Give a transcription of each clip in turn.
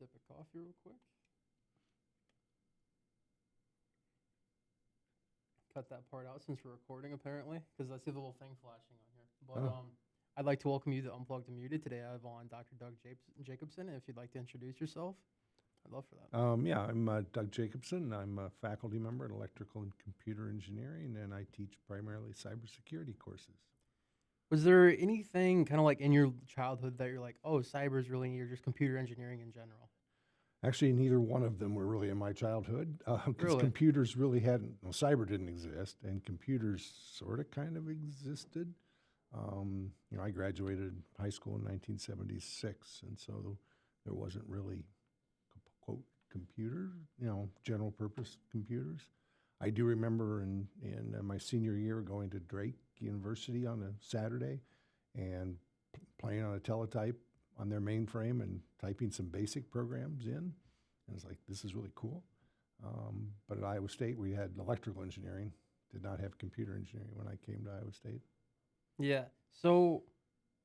sip of coffee real quick. Cut that part out since we're recording, apparently, because I see the little thing flashing on here. But I'd like to welcome you to Unplugged and Muted. Today I have on Dr. Doug Jacobson. If you'd like to introduce yourself, I'd love for that. Yeah, I'm Doug Jacobson. I'm a faculty member in electrical and computer engineering, and I teach primarily cybersecurity courses. Was there anything kind of like in your childhood that you're like, oh, cyber is really neat, or just computer engineering in general? Actually, neither one of them were really in my childhood because Really? computers really hadn't, well, cyber didn't exist, and computers sort of kind of existed. I graduated high school in 1976, and so there wasn't really, quote, computer, general purpose computers. I do remember in my senior year going to Drake University on a Saturday and playing on a teletype on their mainframe and typing some basic programs in. And it's like, this is really cool. But at Iowa State, we had electrical engineering, did not have computer engineering when I came to Iowa State. Yeah. So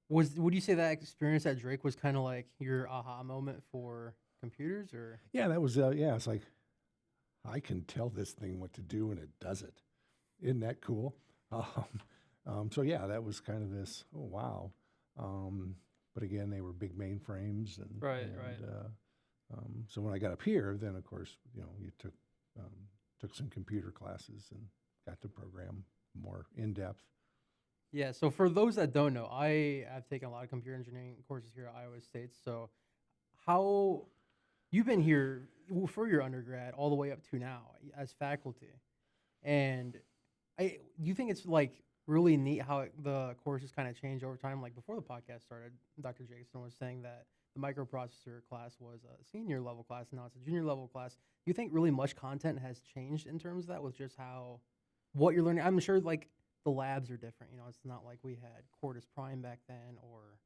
would you say that experience at Drake was kind of like your aha moment for computers, or? Yeah, that was, it's like, I can tell this thing what to do and it does it. Isn't that cool? So yeah, that was kind of this, oh, wow. But again, they were big mainframes. Right. So when I got up here, then of course, you took some computer classes and got to program more in depth. Yeah, so for those that don't know, I have taken a lot of computer engineering courses here at Iowa State. So how you've been here for your undergrad all the way up to now as faculty. And do you think it's like really neat how the courses kind of change over time? Like before the podcast started, Dr. Jacobson was saying that the microprocessor class was a senior level class, now it's a junior level class. Do you think really much content has changed in terms of that with just what you're learning? I'm sure like the labs are different. It's not like we had Quartus Prime back then, or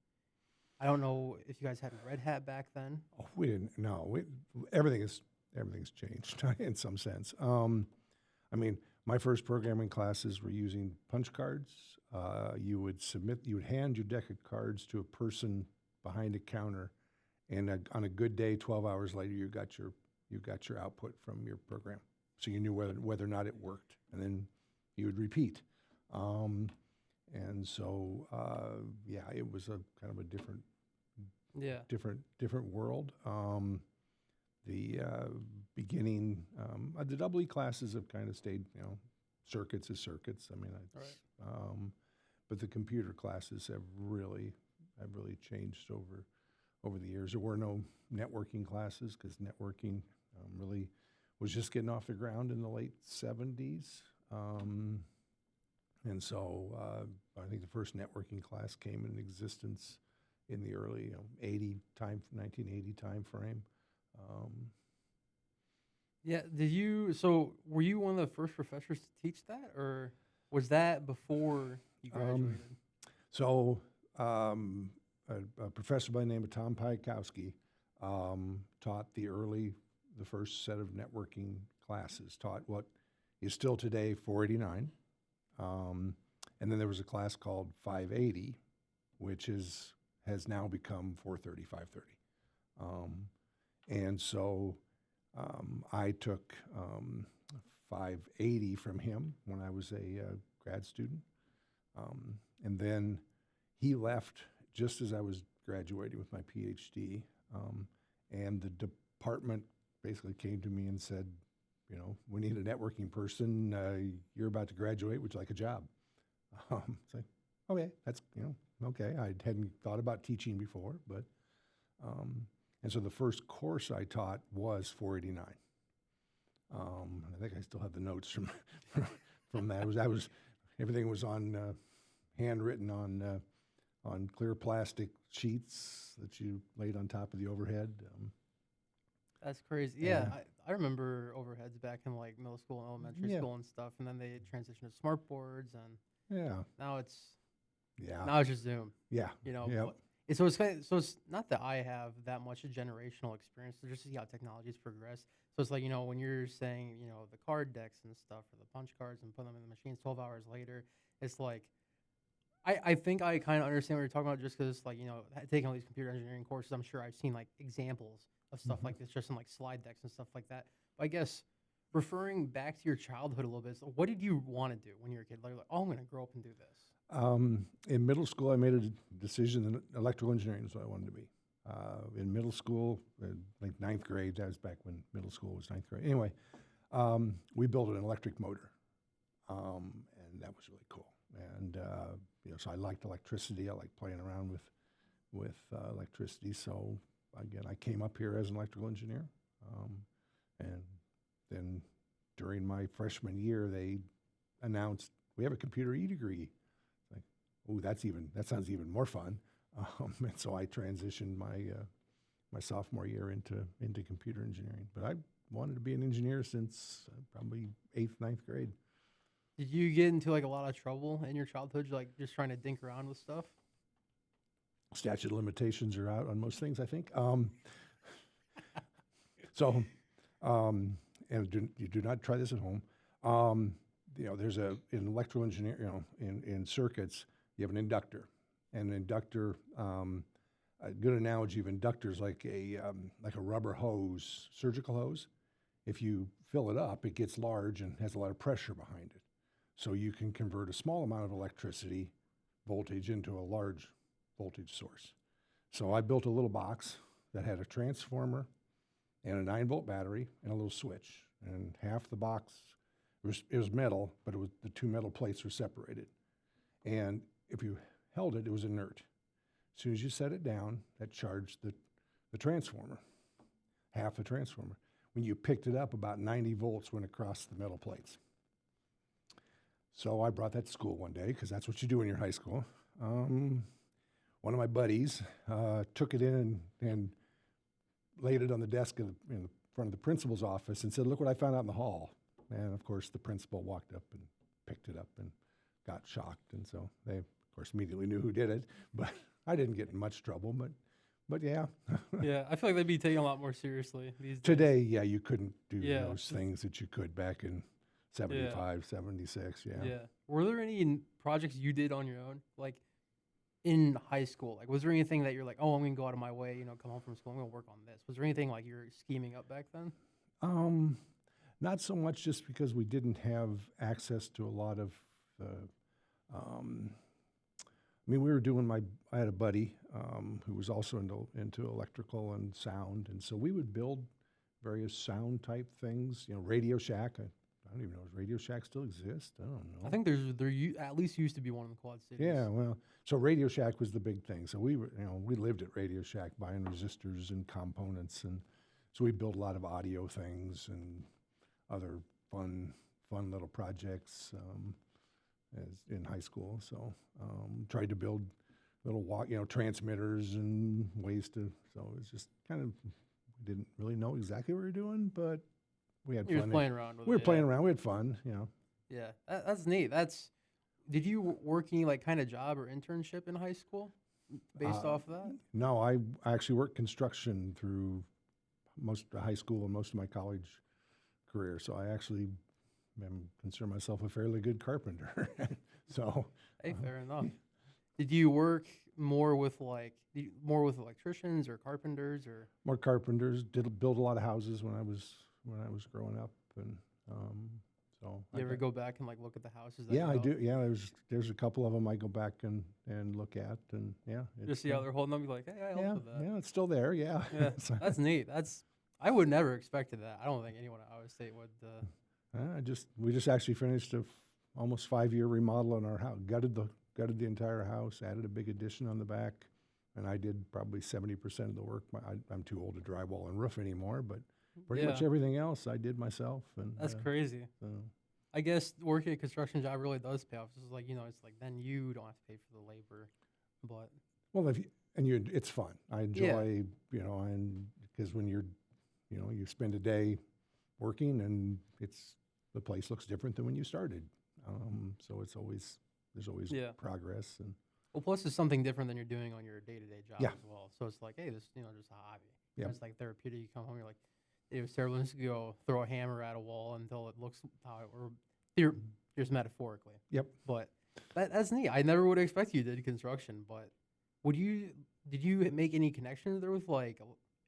I don't know if you guys had Red Hat back then. Oh, we didn't. No, everything's changed in some sense. My first programming classes were using punch cards. You would hand your deck of cards to a person behind a counter, and on a good day, 12 hours later, you got your output from your program, so you knew whether or not it worked, and then you would repeat. And so, it was a kind of a different world. The beginning, the double E classes have kind of stayed, circuits is circuits. But the computer classes have really changed over the years. There were no networking classes because networking really was just getting off the ground in the late 70s. And so I think the first networking class came into existence in the early 1980 time frame. Yeah, were you one of the first professors to teach that, or was that before you graduated? A professor by the name of Tom Piakowski taught the first set of networking classes, taught what is still today 489. And then there was a class called 580, which has now become 430, 530. And so I took 580 from him when I was a grad student. And then he left just as I was graduating with my PhD. And the department basically came to me and said, we need a networking person. You're about to graduate. Would you like a job? It's like, okay, that's, okay. I hadn't thought about teaching before, but, and so the first course I taught was 489. I think I still have the notes from that. Everything was handwritten on clear plastic sheets that you laid on top of the overhead. That's crazy. Yeah, I remember overheads back in like middle school and elementary school and stuff, and then they transitioned to smart boards, and now it's just Zoom. Yeah. So it's not that I have that much generational experience, to just see how technology's progressed. So it's like, when you're saying, the card decks and stuff, or the punch cards, and put them in the machines 12 hours later, it's like I think I kind of understand what you're talking about just because, like, taking all these computer engineering courses, I'm sure I've seen, like, examples of stuff Mhm. like this just in, like, slide decks and stuff like that. I guess referring back to your childhood a little bit, so what did you want to do when you were a kid? Like, oh, I'm going to grow up and do this. In middle school, I made a decision that electrical engineering is what I wanted to be. In middle school, like ninth grade, that was back when middle school was ninth grade. Anyway, we built an electric motor, and that was really cool. And so I liked electricity. I liked playing around with electricity. So again, I came up here as an electrical engineer, and then during my freshman year, they announced we have a computer E degree. Like, oh, that sounds even more fun. And so I transitioned my sophomore year into computer engineering. But I wanted to be an engineer since probably eighth, ninth grade. Did you get into, like, a lot of trouble in your childhood, like, just trying to dink around with stuff? Statute of limitations are out on most things, I think. So, and you do not try this at home. There's in electrical engineer, in circuits, you have an inductor. And an inductor, a good analogy of inductor is like a rubber hose, surgical hose. If you fill it up, it gets large and has a lot of pressure behind it. So you can convert a small amount of electricity voltage into a large voltage source. So I built a little box that had a transformer and a 9-volt battery and a little switch. And half the box, it was metal, but the two metal plates were separated. And if you held it, it was inert. As soon as you set it down, that charged the transformer, half the transformer. When you picked it up, about 90 volts went across the metal plates. So I brought that to school one day, because that's what you do in your high school. One of my buddies took it in and laid it on the desk in front of the principal's office and said, "Look what I found out in the hall." And of course, the principal walked up and picked it up and got shocked. And so they, of course, immediately knew who did it. But I didn't get in much trouble. But yeah. Yeah, I feel like they'd be taken a lot more seriously these days. Today, yeah, you couldn't do Yeah. those things that you could back in 75, 76, yeah. Yeah. Were there any projects you did on your own, like in high school? Like, was there anything that you're like, oh, I'm gonna go out of my way, come home from school, I'm gonna work on this? Was there anything like you're scheming up back then? Not so much, just because we didn't have access to a lot of we were doing I had a buddy who was also into electrical and sound, and so we would build various sound type things, Radio Shack. I don't even know, does Radio Shack still exist? I don't know. I think at least used to be one in the Quad Cities. Yeah, well, so Radio Shack was the big thing. So we lived at Radio Shack buying resistors and components, and so we built a lot of audio things and other fun little projects as in high school. So tried to build little transmitters and ways to. So it was just kind of, we didn't really know exactly what we were doing, but we had You fun. were playing around with it. We were playing around. We had fun. Yeah, that's neat. Did you work any like kind of job or internship in high school based off of that? No, I actually worked construction through most of high school and most of my college career. So I actually consider myself a fairly good carpenter. So, Hey, fair enough. Did you work more with electricians or carpenters or? more carpenters. Did build a lot of houses when I was growing up, and so. You ever go back and like look at the houses? Yeah, I do. Yeah, there's a couple of them I go back and look at, and yeah. Just see how they're holding up. Be like, hey, I helped with that. Yeah, it's still there. Yeah. Yeah, that's neat. I would never expected that. I don't think anyone at Iowa State would. We just actually finished almost 5-year remodel on our house. Gutted the entire house. Added a big addition on the back, and I did probably 70% of the work. I'm too old to drywall and roof anymore, but pretty much everything else I did myself. And that's crazy. So. I guess working a construction job really does pay off. It's like it's like then you don't have to pay for the labor, but well, it's fun. I enjoy and because when you spend a day working, and the place looks different than when you started. So there's always progress. And well, plus it's something different than you're doing on your day-to-day job as well. So it's like, hey, this just a hobby. Yeah. It's like therapeutic. You come home, you're like, Sarah wants to go throw a hammer at a wall until it looks how it, or just metaphorically. Yep. But That's neat. I never would expect you did construction, but would you did you make any connections there with like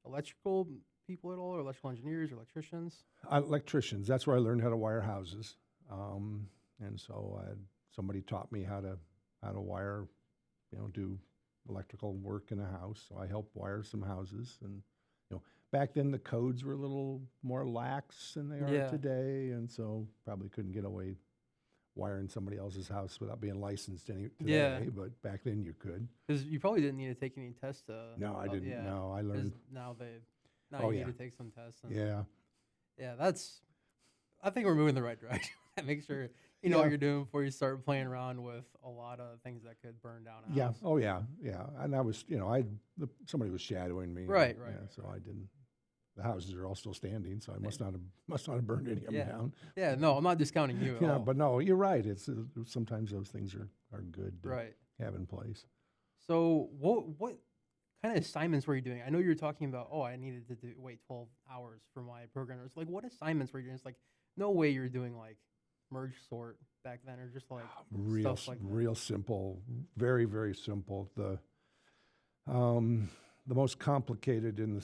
electrical people at all, or electrical engineers or electricians? Electricians, that's where I learned how to wire houses. And so somebody taught me how to wire, do electrical work in a house. So I helped wire some houses. And, back then the codes were a little more lax than they are Yeah, today. And so probably couldn't get away wiring somebody else's house without being licensed yeah. today. But back then you could. Because you probably didn't need to take any tests to. No, I didn't. Yeah. No, I Because learned. now Oh, you need yeah. to take some tests. And Yeah. yeah, that's. I think we're moving in the right direction. Make sure you know what Yeah. you're doing before you start playing around with a lot of things that could burn down a Yeah. house. Oh, yeah. Yeah. And I was, somebody was shadowing me. Right, and, right, Yeah. right, So right. I didn't. The houses are all still standing, so I Hey, must not have burned any of them yeah, down. yeah. No, I'm not discounting you at Yeah. all. But no, you're right. It's sometimes those things are good to Right. have in place. So what kind of assignments were you doing? I know you were talking about, oh, I needed to wait 12 hours for my programmers. Like, what assignments were you doing? It's like, no way you're doing like merge sort back then, or just like stuff like that. Real simple, very, very simple. The most complicated in the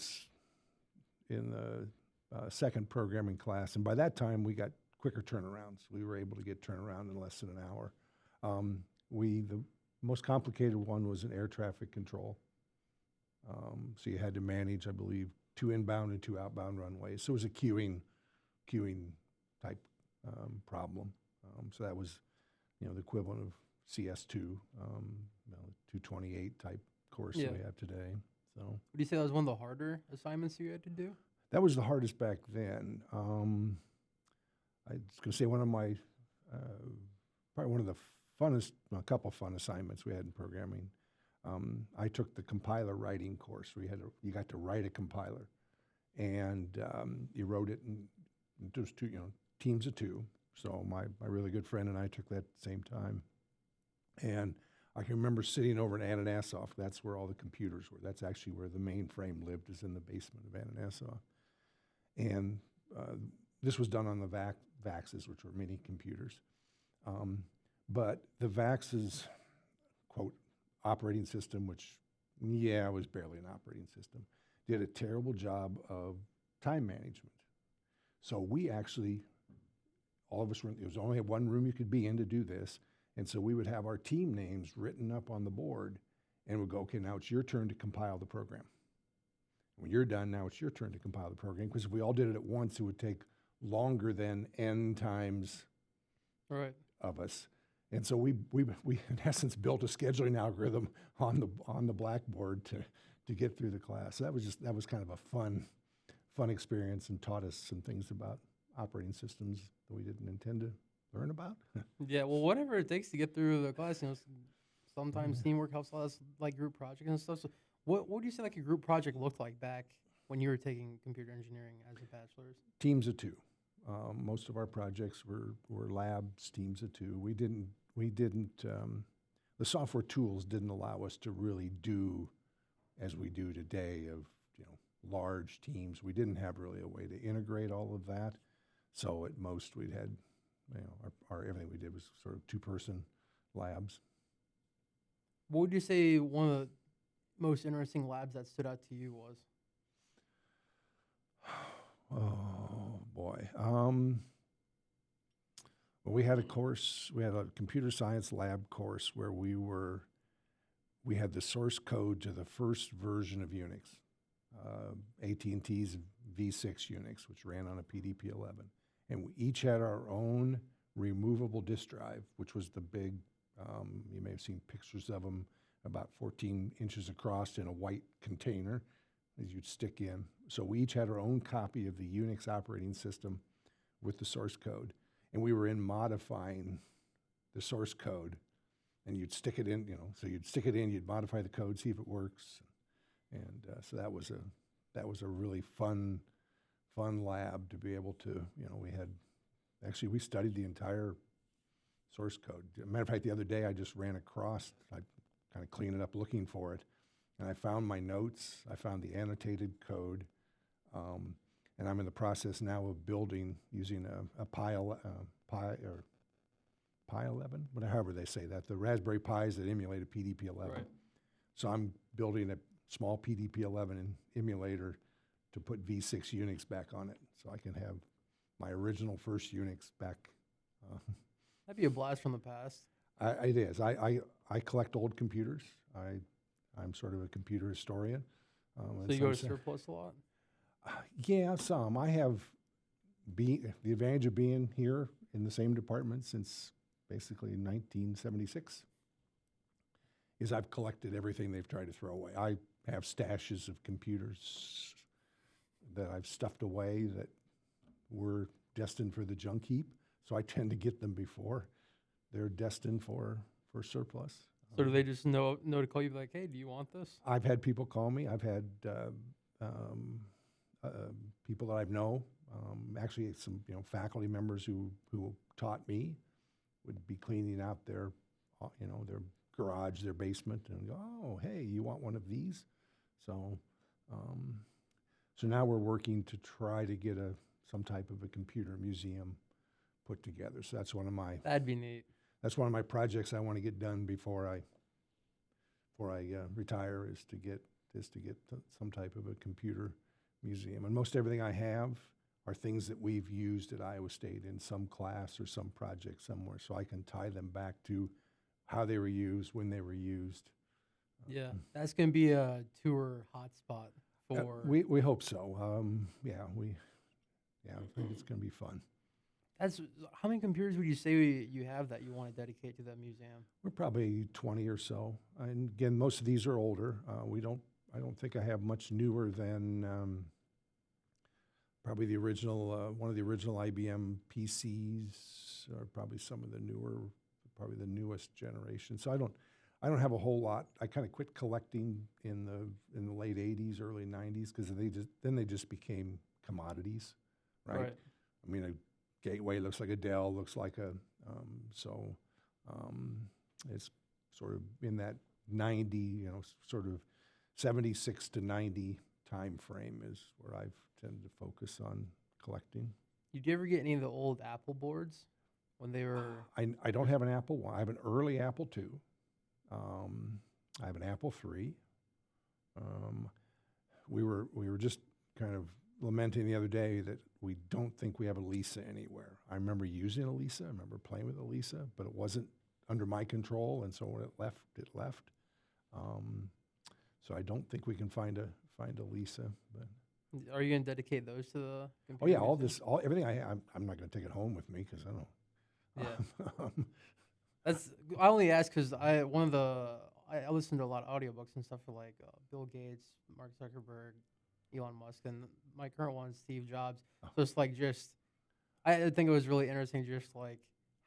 second programming class, and by that time we got quicker turnarounds. We were able to get turnaround in less than an hour. The most complicated one was an air traffic control. So you had to manage, I believe, 2 inbound and 2 outbound runways. So it was a queuing type problem. So that was, the equivalent of CS2, 228 type course Yeah. that we have today. So Would you say that was one of the harder assignments you had to do? that was the hardest back then. I was going to say probably one of the funnest, a couple fun assignments we had in programming. I took the compiler writing course. You got to write a compiler, and you wrote it in just teams of 2. So my really good friend and I took that at the same time, and I can remember sitting over in Ananasoff. That's where all the computers were. That's actually where the mainframe lived, is in the basement of Ananasoff. And this was done on the VAXs, which were mini computers. But the VAXs, quote, operating system, which, was barely an operating system, did a terrible job of time management. So we actually, all of us it was only one room you could be in to do this. And so we would have our team names written up on the board and would go, okay, now it's your turn to compile the program. When you're done, now it's your turn to compile the program. Because if we all did it at once, it would take longer than n times Right. of us. And so we in essence built a scheduling algorithm on the blackboard to get through the class. So that was kind of a fun experience, and taught us some things about operating systems that we didn't intend to learn about. Yeah. Well, whatever it takes to get through the class, sometimes teamwork helps a lot, like group projects and stuff. So what would you say like a group project looked like back when you were taking computer engineering as a bachelor's? Teams of 2. Most of our projects were labs, teams of 2. We didn't. The software tools didn't allow us to really do as we do today of large teams. We didn't have really a way to integrate all of that. So at most we'd had, our everything we did was sort of 2-person labs. What would you say one of the most interesting labs that stood out to you was? Oh boy. Well, we had a computer science lab course where we had the source code to the first version of Unix, AT&T's V6 Unix, which ran on a PDP-11. And we each had our own removable disk drive, which was the big, you may have seen pictures of them, about 14 inches across in a white container that you'd stick in. So we each had our own copy of the Unix operating system with the source code. And we were in modifying the source code, and you'd stick it in, so you'd stick it in, you'd modify the code, see if it works. And so that was a really fun lab to be able to, we studied the entire source code. Matter of fact, the other day I just ran across, I kind of cleaned it up looking for it, and I found my notes, I found the annotated code, and I'm in the process now of building using a Pi 11, however they say that, the Raspberry Pis that emulate a PDP-11. Right. So I'm building a small PDP-11 emulator to put V6 Unix back on it, so I can have my original first Unix back. That'd be a blast from the past. It is. I collect old computers. I'm sort of a computer historian. So you go to Surplus a lot? Yeah, some. I have the advantage of being here in the same department since basically 1976 is I've collected everything they've tried to throw away. I have stashes of computers that I've stuffed away that were destined for the junk heap, so I tend to get them before they're destined for surplus. So do they just know to call you like, hey, do you want this? I've had people call me. I've had people that I know, actually some faculty members who taught me would be cleaning out their their garage, their basement, and go, oh, hey, you want one of these? So so now we're working to try to get some type of a computer museum put together. So that's one of my That'd be neat. That's one of my projects I want to get done before I retire is to get some type of a computer museum. And most everything I have are things that we've used at Iowa State in some class or some project somewhere, so I can tie them back to how they were used, when they were used. Yeah, that's gonna be a tour hotspot for. We hope so. I think it's going to be fun. That's how many computers would you say you have that you want to dedicate to that museum? We're probably 20 or so, and again, most of these are older. I don't think I have much newer than probably the original one of the original IBM PCs, or probably some of the newer, probably the newest generation. So I don't have a whole lot. I kind of quit collecting in the late 80s, early 90s because they just became commodities, right? I mean, a Gateway looks like a Dell, looks like a it's sort of in that 90, sort of 76 to 90 time frame is where I've tended to focus on collecting. Did you ever get any of the old Apple boards when they were? I don't have an Apple I have an early Apple II. I have an Apple III. We were just kind of lamenting the other day that we don't think we have a Lisa anywhere. I remember using a Lisa. I remember playing with a Lisa, but it wasn't under my control, and so when it left, it left. So I don't think we can find a Lisa. But are you going to dedicate those to the computer? Oh yeah, everything I have. I'm not going to take it home with me because I don't. Yeah. I only ask because I listen to a lot of audiobooks and stuff for like Bill Gates, Mark Zuckerberg, Elon Musk, and my current one is Steve Jobs. So it's like I think it was really interesting just like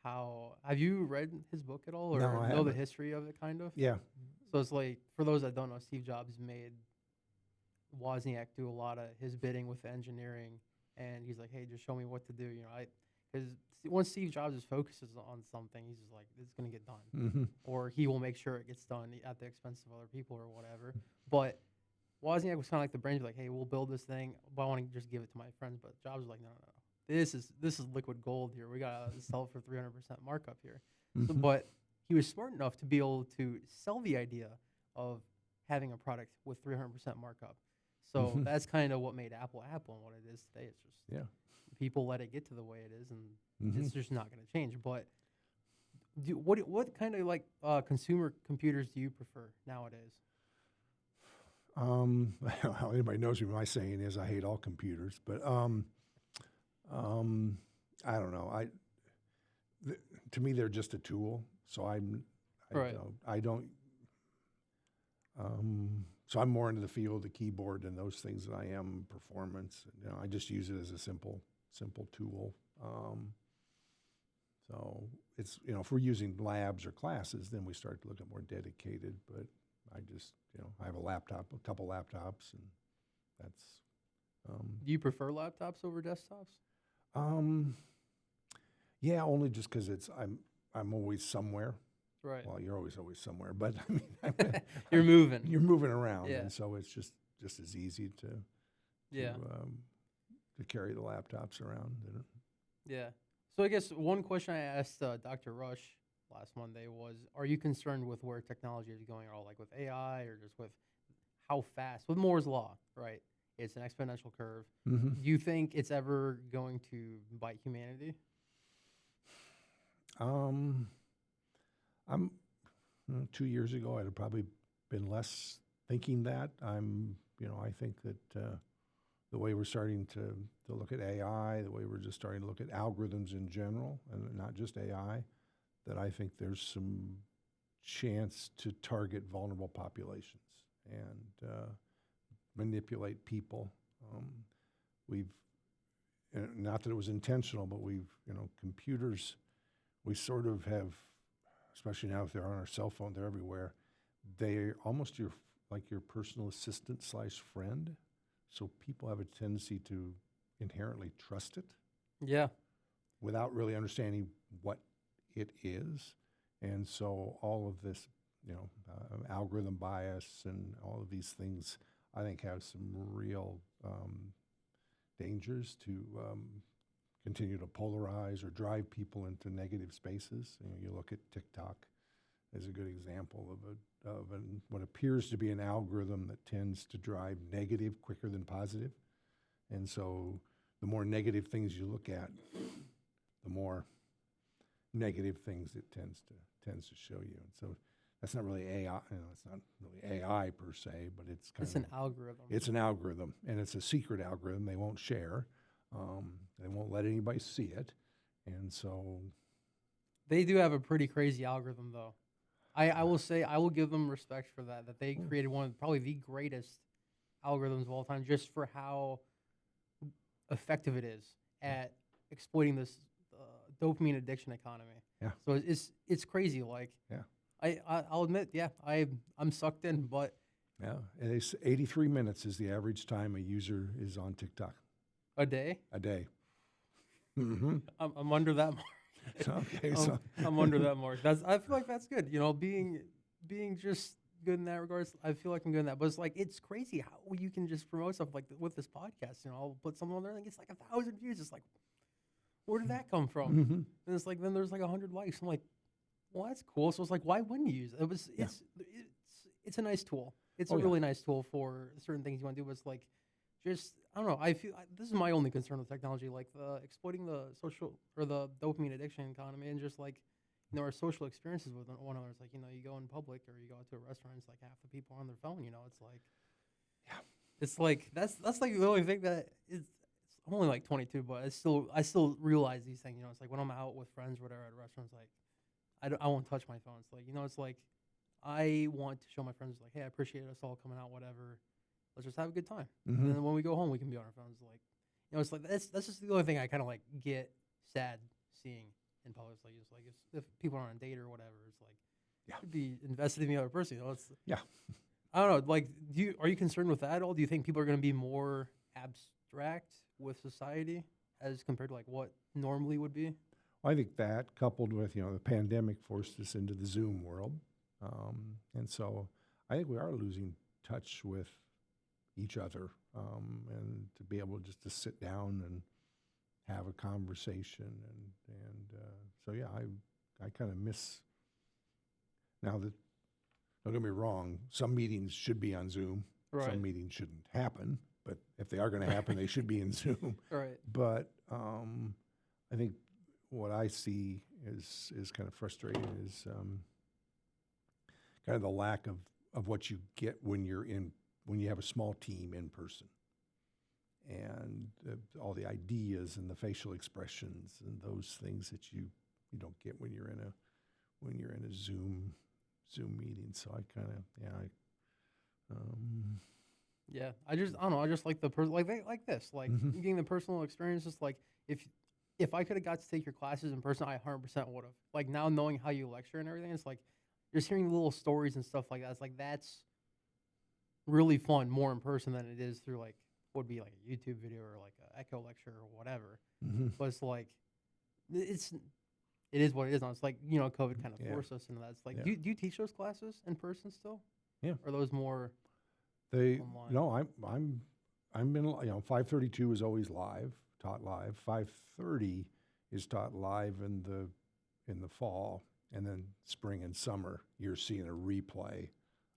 how, have you read his book at all or No, I know the haven't. history of it kind of? Yeah. So it's like, for those that don't know, Steve Jobs made Wozniak do a lot of his bidding with the engineering, and he's like, hey, just show me what to do, because once Steve Jobs focuses on something, he's just like, it's going to get done. Mm-hmm. Or he will make sure it gets done at the expense of other people or whatever. But Wozniak was kind of like the brains, like, hey, we'll build this thing, but I want to just give it to my friends. But Jobs was like, no. This is liquid gold here. We got to sell it for 300% markup here. Mm-hmm. So, but he was smart enough to be able to sell the idea of having a product with 300% markup. So that's kind of what made Apple and what it is today. It's just people let it get to the way it is, and it's just not going to change. But what kind of like consumer computers do you prefer nowadays? How anybody knows me, my saying is I hate all computers, but I don't know. To me, they're just a tool. So so I'm more into the feel of the keyboard and those things than I am performance. I just use it as a simple tool. So it's, if we're using labs or classes, then we start to look at more dedicated, but I just, I have a couple laptops, and that's. Do you prefer laptops over desktops? Yeah, only just because I'm always somewhere. Right. Well, you're always somewhere, but I mean, you're moving. You're moving around, Yeah. and so it's just as easy to carry the laptops around. Yeah. So I guess one question I asked Dr. Rush last Monday was, are you concerned with where technology is going, or like with AI, or just with how fast, with Moore's law, right? It's an exponential curve. Hmm. Do you think it's ever going to bite humanity? Um, I'm 2 years ago, I'd have probably been less thinking that. I think that the way we're starting to look at AI, the way we're just starting to look at algorithms in general, and not just AI, that I think there's some chance to target vulnerable populations and manipulate people. Um, we've, not that it was intentional, but computers, we sort of have, especially now if they're on our cell phone, they're everywhere. They're almost like your personal assistant slash friend. So people have a tendency to inherently trust it Yeah. without really understanding what it is. And so all of this, algorithm bias and all of these things, I think have some real dangers to continue to polarize or drive people into negative spaces. You look at TikTok as a good example of what appears to be an algorithm that tends to drive negative quicker than positive. And so the more negative things you look at, the more negative things it tends to show you. And so that's not really AI. It's not really AI per se, but It's an algorithm. it's an algorithm, and it's a secret algorithm. They won't share. They won't let anybody see it, and so They do have a pretty crazy algorithm, though. I will say, I will give them respect for that. That they created one of probably the greatest algorithms of all time, just for how effective it is at exploiting this dopamine addiction economy. Yeah. So it's crazy. Like, yeah, I'll admit, yeah, I'm sucked in, but yeah. And it's 83 minutes is the average time a user is on TikTok a day, a day. Mm-hmm. I'm under that mark. Okay, so I'm under that mark. I feel like that's good. Being just good in that regards. I feel like I'm good in that. But it's like, it's crazy how you can just promote stuff like with this podcast. I'll put something on there and it's like 1,000 views. It's like, where did that come from? Mm-hmm. And it's like, then there's like 100 likes. I'm like, well, that's cool. So it's like, why wouldn't you use it? It's a nice tool. It's a really nice tool for certain things you want to do. But it's like, just, I don't know. This is my only concern with technology, like exploiting the social or the dopamine addiction economy, and just like, our social experiences with one another. It's like, you go in public or you go out to a restaurant, it's like half the people are on their phone. It's like, Yeah. it's like that's like the only thing that is. I'm only like 22, but I still realize these things. It's like when I'm out with friends, or whatever, at restaurants, like I won't touch my phone. It's like, it's like I want to show my friends, like, hey, I appreciate us all coming out, whatever. Let's just have a good time. Mm-hmm. And then when we go home, we can be on our phones. Like, it's like that's just the only thing I kind of like get sad seeing in public. It's like, if people are on a date or whatever, it's like, Yeah. should be invested in the other person. It's Yeah. I don't know. Like, are you concerned with that at all? Do you think people are going to be more abstract with society as compared to like what normally would be? I think that, coupled with the pandemic, forced us into the Zoom world, and so I think we are losing touch with each other, and to be able just to sit down and have a conversation, and so yeah, I kind of miss now that. Don't get me wrong, some meetings should be on Zoom. Right. Some meetings shouldn't happen, but if they are going to happen, they should be in Zoom. Right. But I think what I see is kind of frustrating is kind of the lack of what you get when you have a small team in person, and all the ideas and the facial expressions and those things that you don't get when you're in a Zoom meeting. So I kind of Yeah, I don't know. I just like the like this, like getting the personal experiences. Like if I could have got to take your classes in person, I 100% would have. Like now knowing how you lecture and everything, it's like just hearing little stories and stuff like that. It's like that's really fun, more in person than it is through like what would be like a YouTube video or like a echo lecture or whatever. Mm-hmm. But it's like it is what it is. Now it's like COVID kind of forced us into that. It's like do you teach those classes in person still? Yeah. Or are those more? Online? No, I'm in 5:32 is always live, taught live. 5:30 is taught live in the fall, and then spring and summer you're seeing a replay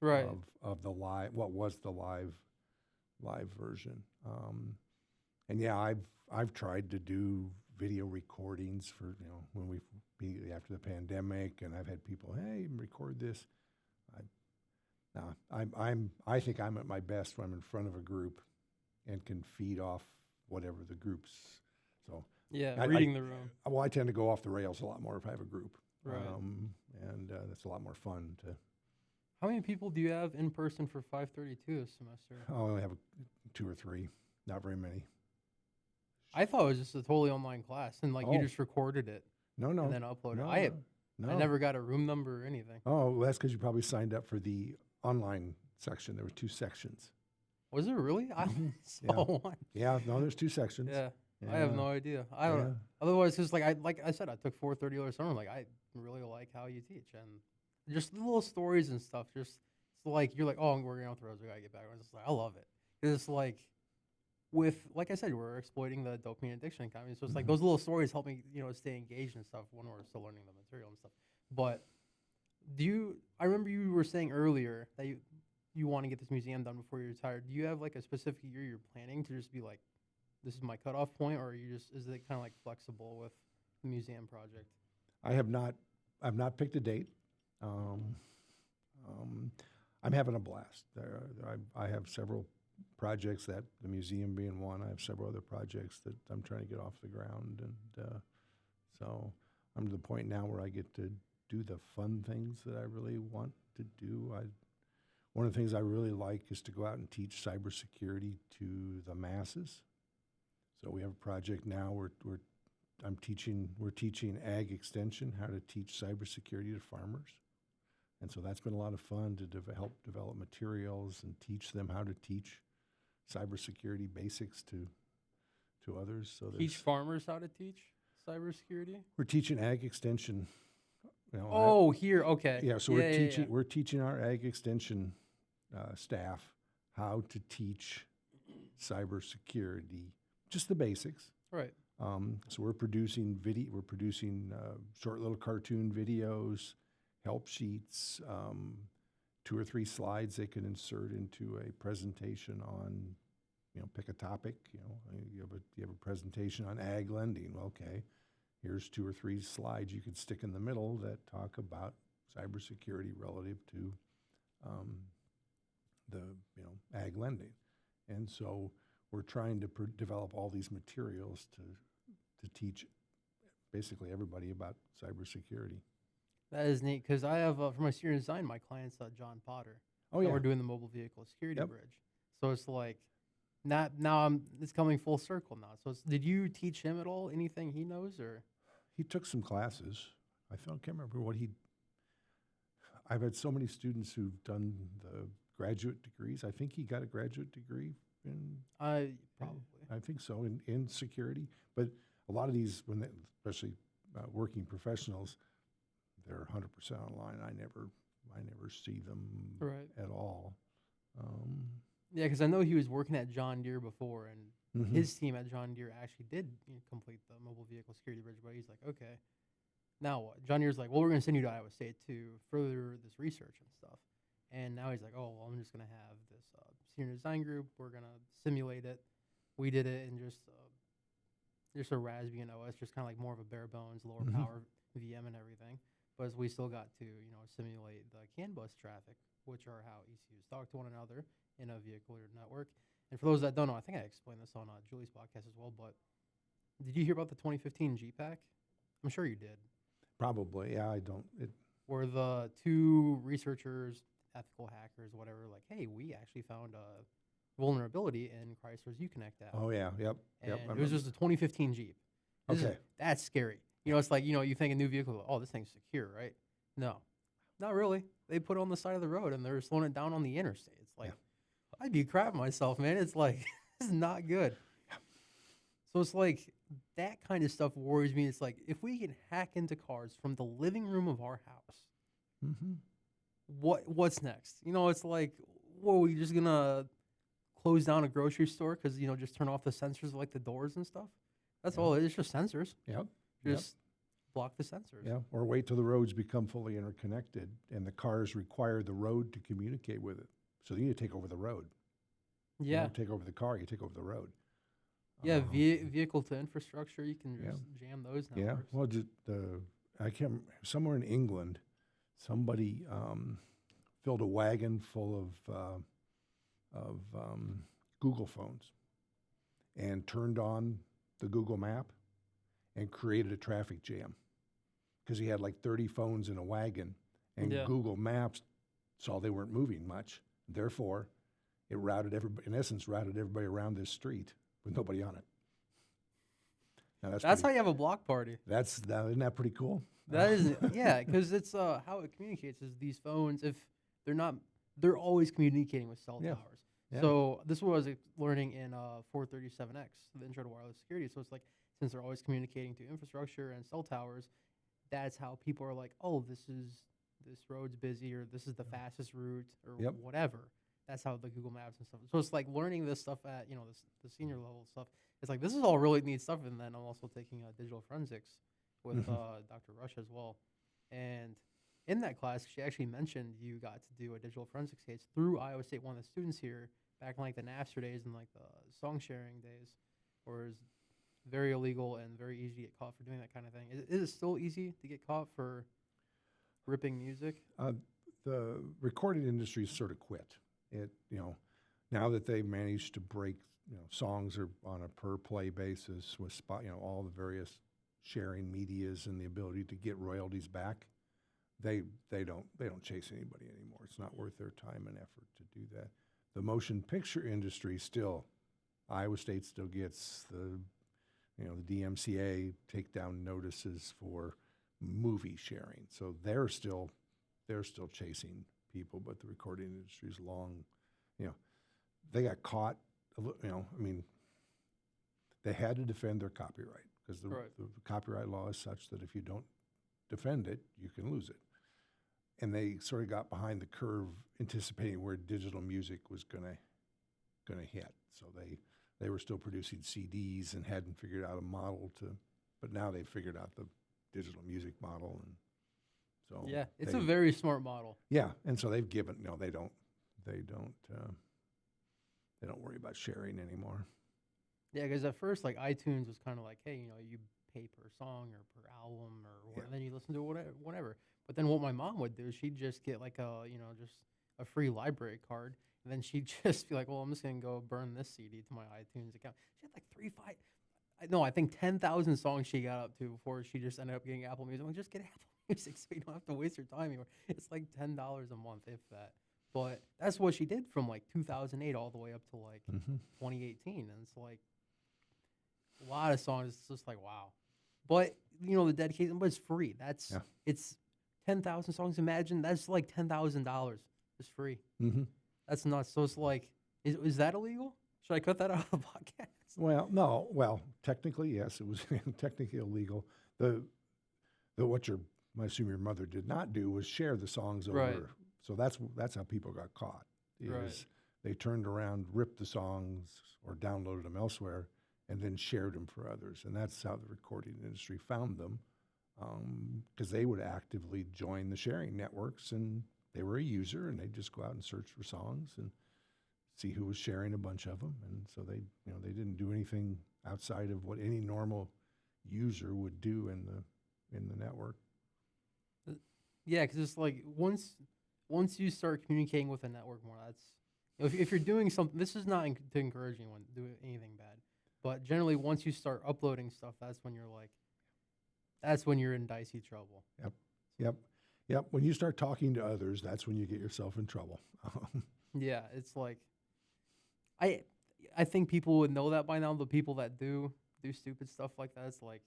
Right. of the live, what was the live version. And yeah, I've tried to do video recordings for, when after the pandemic, and I've had people, hey, record this. I think I'm at my best when I'm in front of a group and can feed off whatever the group's. So Yeah, reading the room. I tend to go off the rails a lot more if I have a group. Right. And that's a lot more fun to. How many people do you have in person for 532 this semester? I only have 2 or 3, not very many. I thought it was just a totally online class, and like you Oh. just recorded it No, and then uploaded no, it. no. I never got a room number or anything. Oh, well, that's because you probably signed up for the online section. There were 2 sections. Was it really? I Mhm. saw one. Yeah, no, there's 2 sections. Yeah, I have no idea. I don't know. Yeah. Otherwise, because like I said, I took 430 over summer. Like I really like how you teach, and just the little stories and stuff. Just it's like you're like, oh, we're going off the roads. We gotta get back. It's just like I love it. It's like like I said, we're exploiting the dopamine addiction economy. So it's like Mhm. those little stories help me, stay engaged and stuff when we're still learning the material and stuff. But I remember you were saying earlier that you want to get this museum done before you retire. Do you have like a specific year you're planning to just be like, this is my cutoff point, or is it kind of like flexible with the museum project? I've not picked a date. I'm having a blast. I have several projects, that the museum being one. I have several other projects that I'm trying to get off the ground, and so I'm to the point now where I get to do the fun things that I really want to do. One of the things I really like is to go out and teach cybersecurity to the masses. So we have a project now where we're teaching ag extension how to teach cybersecurity to farmers. And so that's been a lot of fun to help develop materials and teach them how to teach cybersecurity basics to others. So Teach farmers how to teach cybersecurity? we're teaching ag extension. Here, okay. Yeah, so we're teaching our ag extension staff how to teach cybersecurity, just the basics. Right. So we're producing short little cartoon videos, help sheets, 2 or 3 slides they can insert into a presentation on, pick a topic. You have a presentation on ag lending. Well, okay, here's 2 or 3 slides you could stick in the middle that talk about cybersecurity relative to the ag lending. And so we're trying to develop all these materials to teach basically everybody about cybersecurity. That is neat, because I have, for my senior design, my client's John Potter. Oh, and yeah. we're doing the mobile vehicle security Yep. bridge. So it's like, it's coming full circle now. So did you teach him at all, anything he knows, or? He took some classes. I can't remember what I've had so many students who've done the graduate degrees. I think he got a graduate degree in. Probably. I think so, in security. But a lot of these, especially working professionals, they're 100% online. I never see them Right. at all. Yeah, because I know he was working at John Deere before, and Mhm. his team at John Deere actually did complete the mobile vehicle security bridge. But he's like, okay, now what? John Deere's like, well, we're going to send you to Iowa State to further this research and stuff. And now he's like, oh, well, I'm just going to have this senior design group. We're going to simulate it. We did it in just a Raspberry and OS, just kind of like more of a bare bones, lower Mhm. power VM and everything. But we still got to, simulate the CAN bus traffic, which are how ECUs talk to one another in a vehicular network. And for those that don't know, I think I explained this on Julie's podcast as well, but did you hear about the 2015 GPAC? I'm sure you did. Probably, yeah. I don't. Where the 2 researchers, ethical hackers, whatever, like, hey, we actually found a vulnerability in Chrysler's Uconnect app. Oh, yeah. Yep. And Yep. it was just a 2015 Jeep. Okay. That's scary. It's like, you think a new vehicle, oh, this thing's secure, right? No, not really. They put it on the side of the road and they're slowing it down on the interstate. It's like, I'd be crapping myself, man. It's like, this is not good. So it's like, that kind of stuff worries me. It's like, if we can hack into cars from the living room of our house, Mm-hmm. what's next? It's like, what, are we just going to close down a grocery store because, just turn off the sensors like the doors and stuff? That's all. It's just sensors. Yep. Yep. Just block the sensors. Yeah, or wait till the roads become fully interconnected and the cars require the road to communicate with it. So you need to take over the road. You Yeah. don't take over the car, you take over the road. Yeah, Um, vehicle to infrastructure, you can Yeah. just jam those Yeah, networks. well, I can't, somewhere in England, somebody filled a wagon full of Google phones and turned on the Google map and created a traffic jam because he had like 30 phones in a wagon, and Yeah. Google Maps saw they weren't moving much. Therefore, it routed everybody, in essence, routed everybody around this street with nobody on it. Now That's pretty, how you have a block party. isn't that pretty cool? That is, yeah, because it's how it communicates is these phones, if they're not, they're always communicating with cell Yeah. towers. Yeah. So this was learning in 437X, the intro to wireless security. So it's like, since they're always communicating to infrastructure and cell towers, that's how people are like, oh, this road's busy, or this is the fastest route, or Yep. whatever. That's how the Google Maps and stuff. So it's like learning this stuff at, the senior level stuff. It's like, this is all really neat stuff. And then I'm also taking digital forensics with Dr. Rursch as well. And in that class, she actually mentioned you got to do a digital forensics case through Iowa State. One of the students here, back in like the Napster days and like the song sharing days, where it's very illegal and very easy to get caught for doing that kind of thing. Is it still easy to get caught for ripping music? The recording industry sort of quit. Now that they've managed to break, songs are on a per play basis with all the various sharing medias and the ability to get royalties back. They don't chase anybody anymore. It's not worth their time and effort to do that. The motion picture industry still, Iowa State still gets the DMCA takedown notices for movie sharing. So they're still chasing people, but the recording industry's long, they got caught, they had to defend their copyright because the copyright law is such that if you don't defend it, you can lose it. And they sort of got behind the curve anticipating where digital music was gonna hit. So they were still producing CDs and hadn't figured out a model but now they've figured out the digital music model. And so yeah, it's a very smart model. Yeah, and so they've given, they don't worry about sharing anymore. Yeah, because at first, like, iTunes was kind of like, hey, you pay per song or per album, and then you listen to whatever. But then what my mom would do, she'd just get like just a free library card, and then she'd just be like, well, I'm just gonna go burn this CD to my iTunes account. She had like I think 10,000 songs she got up to before she just ended up getting Apple Music. I'm like, just get Apple Music so you don't have to waste your time anymore. It's like $10 a month, if that. But that's what she did from like 2008 all the way up to like 2018, and it's like a lot of songs. It's just like, wow. But the dedication, but it's free. It's 10,000 songs. Imagine that's like $10,000 just free. Mm-hmm. That's nuts. So it's like, is that illegal? Should I cut that out of the podcast? Well, no. Well, technically, yes, it was technically illegal. I assume your mother did not do was share the songs over. Right. So that's how people got caught. Right. They turned around, ripped the songs, or downloaded them elsewhere, and then shared them for others. And that's how the recording industry found them, because they would actively join the sharing networks, and they were a user, and they'd just go out and search for songs and see who was sharing a bunch of them. And so they didn't do anything outside of what any normal user would do in the network. Yeah, because it's like once you start communicating with a network more, that's if you're doing something. This is not to encourage anyone to do anything bad, but generally once you start uploading stuff, that's when you're in dicey trouble. Yep. When you start talking to others, that's when you get yourself in trouble. Yeah, it's like I think people would know that by now. The people that do stupid stuff like that, it's like,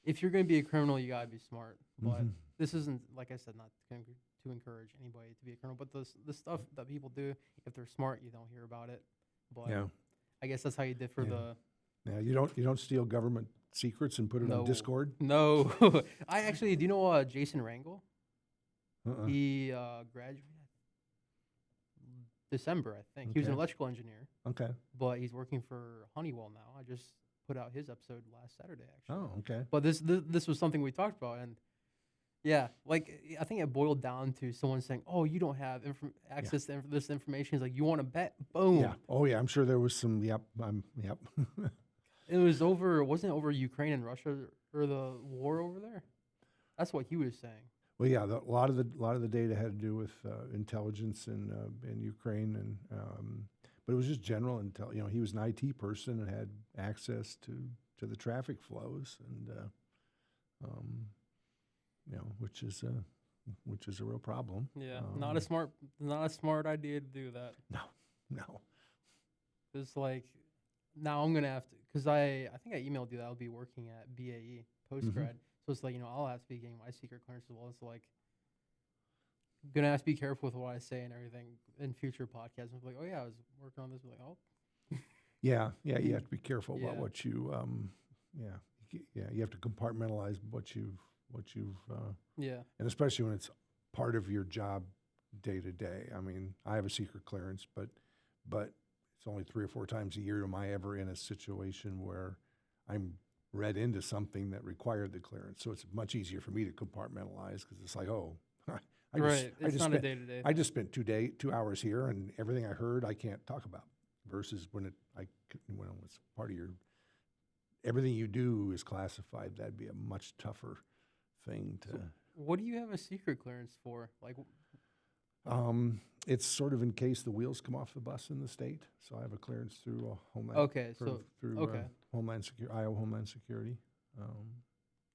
if you're going to be a criminal, you gotta be smart. But this isn't, like I said, not to encourage anybody to be a criminal. But the stuff that people do, if they're smart, you don't hear about it. But Yeah. I guess that's how you differ. Yeah, you don't steal government secrets and put it on Discord. No, I actually do. You know Jason Rangel? He graduated December, I think. He was an electrical engineer. Okay. But he's working for Honeywell now. I just put out his episode last Saturday, actually. Oh, okay. But this was something we talked about, and yeah, like I think it boiled down to someone saying, "Oh, you don't have access to this information." He's like, "You want to bet?" Boom. Yeah. Oh, yeah. I'm sure there was some. Yep. Yep. It was over. Wasn't it over Ukraine and Russia or the war over there? That's what he was saying. Well, yeah. A lot of the data had to do with intelligence in Ukraine, and but it was just general intel. You know, he was an IT person and had access to the traffic flows, and you know, which is a real problem. Yeah, not a smart idea to do that. No. It's like now I'm gonna have to, because I think I emailed you that I'll be working at BAE post grad. So it's like, I'll have to be getting my secret clearance as well. It's like gonna have to be careful with what I say and everything in future podcasts. I'm like, oh yeah, I was working on this. I'm like, oh. Yeah. You have to be careful about Yeah. what you. You have to compartmentalize what you've. Yeah. And especially when it's part of your job day to day. I mean, I have a secret clearance, but it's only 3 or 4 times a year am I ever in a situation where I'm read into something that required the clearance. So it's much easier for me to compartmentalize because it's like, oh, It's not a day to day. I just spent 2 hours here, and everything I heard I can't talk about. Versus when it's part of your everything you do is classified. That'd be a much tougher thing to. So what do you have a secret clearance for? Like, It's sort of in case the wheels come off the bus in the state. So I have a clearance through Homeland. okay, through, so through okay, Homeland Security, Iowa Homeland Security.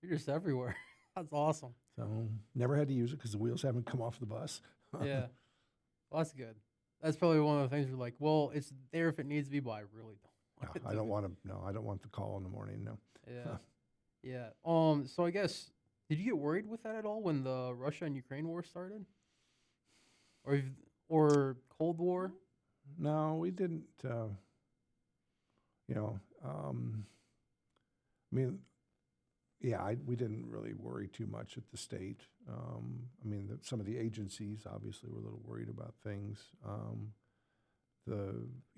you're just everywhere. That's awesome. So never had to use it because the wheels haven't come off the bus. Yeah, well, that's good. That's probably one of the things we're like, well, it's there if it needs to be, but I really don't. No, I don't want to. No, I don't want the call in the morning. No. Yeah, yeah. So I guess, did you get worried with that at all when the Russia and Ukraine war started, or Cold War? No, we didn't. I mean, yeah, we didn't really worry too much at the state. I mean, some of the agencies obviously were a little worried about things.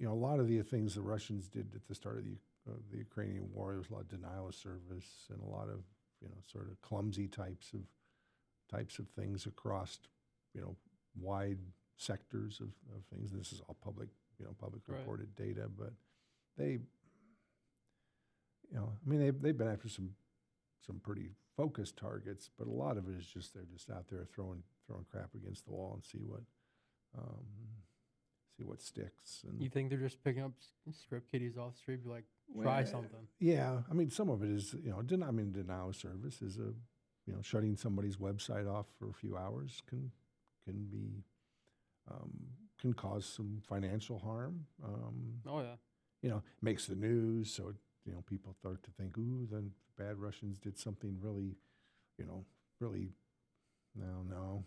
A lot of the things the Russians did at the start of the Ukrainian war, there was a lot of denial of service and a lot of sort of clumsy types of things across wide sectors of things. This is all public Right. reported data, but they, I mean, they've been after some pretty focused targets, but a lot of it is just they're just out there throwing crap against the wall and see what sticks. And You think they're just picking up script kiddies off the street, be like, try something? Yeah, I mean, some of it is denial of service is shutting somebody's website off for a few hours can be can cause some financial harm. Oh yeah. Makes the news, so people start to think, ooh, then bad Russians did something really, no,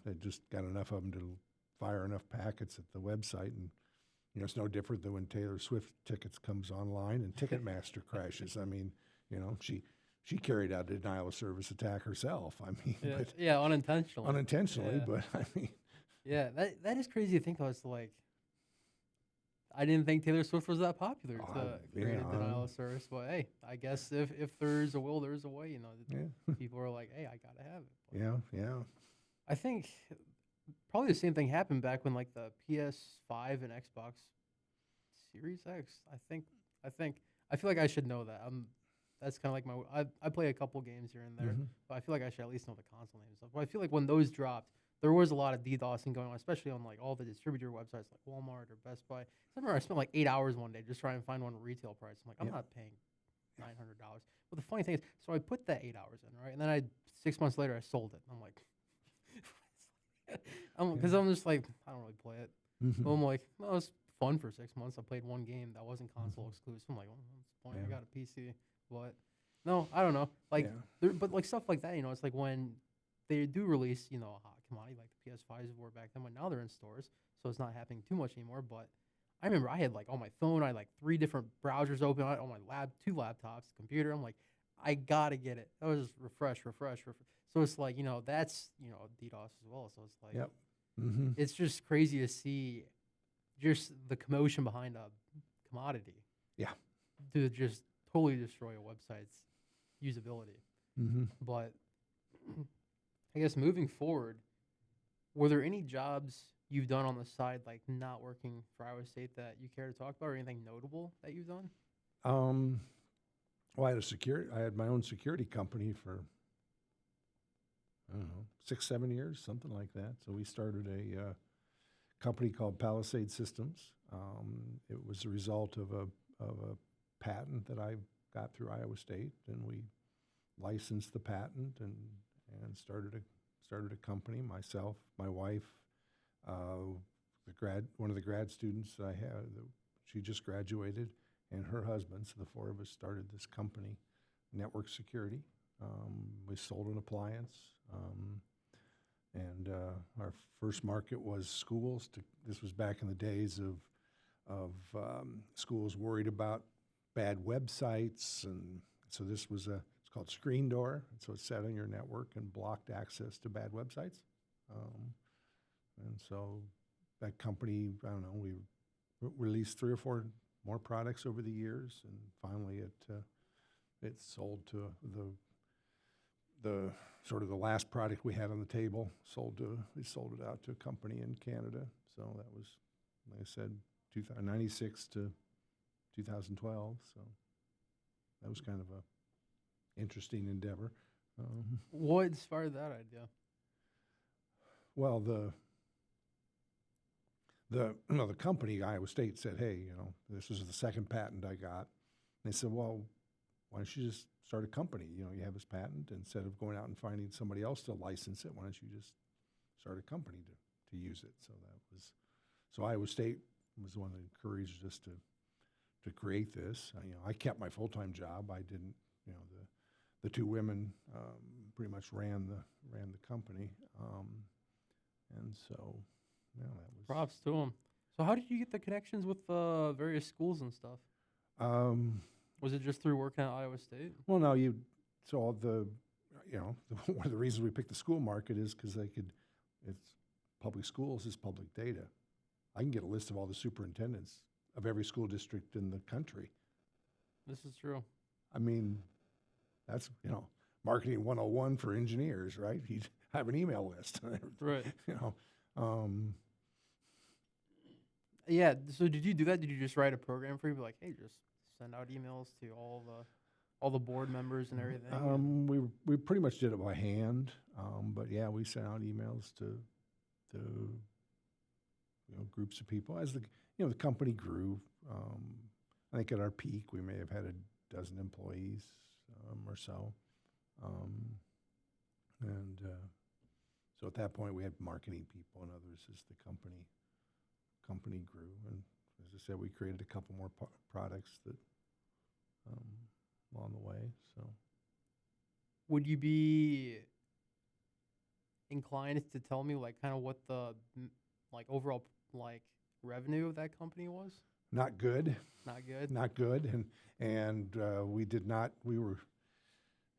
they just got enough of them to fire enough packets at the website, and it's no different than when Taylor Swift tickets comes online and Ticketmaster crashes. I mean, she carried out a denial of service attack herself. I mean, Yeah, unintentionally. unintentionally, Yeah. but I mean, Yeah, that is crazy to think though. It's like, I didn't think Taylor Swift was that popular to create a denial of service, but hey, I guess if there's a will, there's a way. yeah, People are like, hey, I gotta have it. But yeah. I think probably the same thing happened back when like the PS5 and Xbox Series X. I feel like I should know that. That's kind of like I play a couple games here and there, Mhm. but I feel like I should at least know the console name and stuff. But I feel like when those dropped, there was a lot of DDoSing going on, especially on like all the distributor websites like Walmart or Best Buy. I remember I spent like 8 hours one day just trying to find one retail price. I'm like, I'm Yeah. not paying $900. But the funny thing is, so I put that 8 hours in, right? And then 6 months later, I sold it. I'm like, because I'm just like, I don't really play it. Mhm. Well, I'm like, well, it was fun for 6 months. I played one game that wasn't console exclusive. I'm like, well, what's the point? I Yeah. got a PC. But no, I don't know. Like, Yeah. but like stuff like that, it's like when they do release, a hot commodity like the PS5s were back then, but now they're in stores, so it's not happening too much anymore. But I remember I had like on my phone, I had like 3 different browsers open on my 2 laptops, computer. I'm like, I gotta get it. That was refresh. So it's like, that's DDoS as well. So it's like, Yep. Mm-hmm. it's just crazy to see just the commotion behind a commodity. Yeah. To just totally destroy a website's usability. Mm-hmm. But I guess moving forward, were there any jobs you've done on the side, like not working for Iowa State, that you care to talk about, or anything notable that you've done? Well, I had my own security company for, I don't know, 6, 7 years, something like that. So we started a company called Palisade Systems. It was a result of a patent that I got through Iowa State, and we licensed the patent and started a company. Myself, my wife, one of the grad students that I had, she just graduated, and her husband. So the four of us started this company, Network Security. We sold an appliance, and our first market was schools. This was back in the days of schools worried about bad websites, and so this was it's called Screen Door. And so it sat on your network and blocked access to bad websites. And so that company, I don't know, we released 3 or 4 more products over the years, and finally it sold to the sort of the last product we had on the table. We sold it out to a company in Canada. So that was, like I said, 1996 to 2012. So that was kind of a interesting endeavor. What inspired that idea? Well, the company, Iowa State, said, hey, this was the second patent I got. And they said, well, why don't you just start a company? You have this patent. Instead of going out and finding somebody else to license it, why don't you just start a company to use it? So Iowa State was the one that encouraged us to create this. I kept my full-time job. I didn't, the 2 women pretty much ran the company. And so, that was. Props to them. So how did you get the connections with various schools and stuff? Was it just through working at Iowa State? Well, no, one of the reasons we picked the school market is because it's public schools is public data. I can get a list of all the superintendents of every school district in the country. This is true. I mean, that's, marketing 101 for engineers, right? You have an email list. Right. Yeah, so did you do that? Did you just write a program for you? Be like, hey, just send out emails to all the board members and everything? We pretty much did it by hand. But yeah, we sent out emails to groups of people as the company grew. I think at our peak we may have had a dozen employees or so, and so at that point we had marketing people and others as the company grew. And as I said, we created a couple more products that along the way. So, would you be inclined to tell me like kind of what the overall revenue of that company was? Not good. Not good. Not good. And we did not. We were,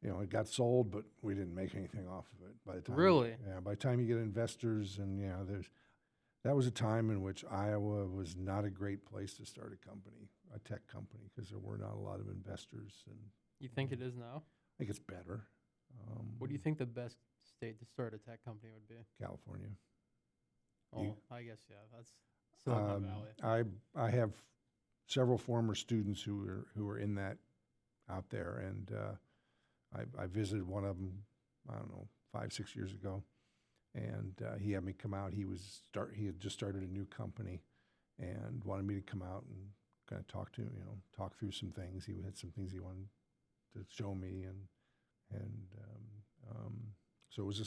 it got sold, but we didn't make anything off of it by the time. Really? Yeah. By the time you get investors, and that was a time in which Iowa was not a great place to start a tech company, because there were not a lot of investors. And you think it is now? I think it's better. What do you think the best state to start a tech company would be? California. Oh, I guess, yeah, that's Silicon Valley. I have several former students who are in that out there, and I visited one of them, I don't know, 5-6 years ago, and he had me come out. He had just started a new company, and wanted me to come out and kind of talk through some things. He had some things he wanted to show me, and so it was a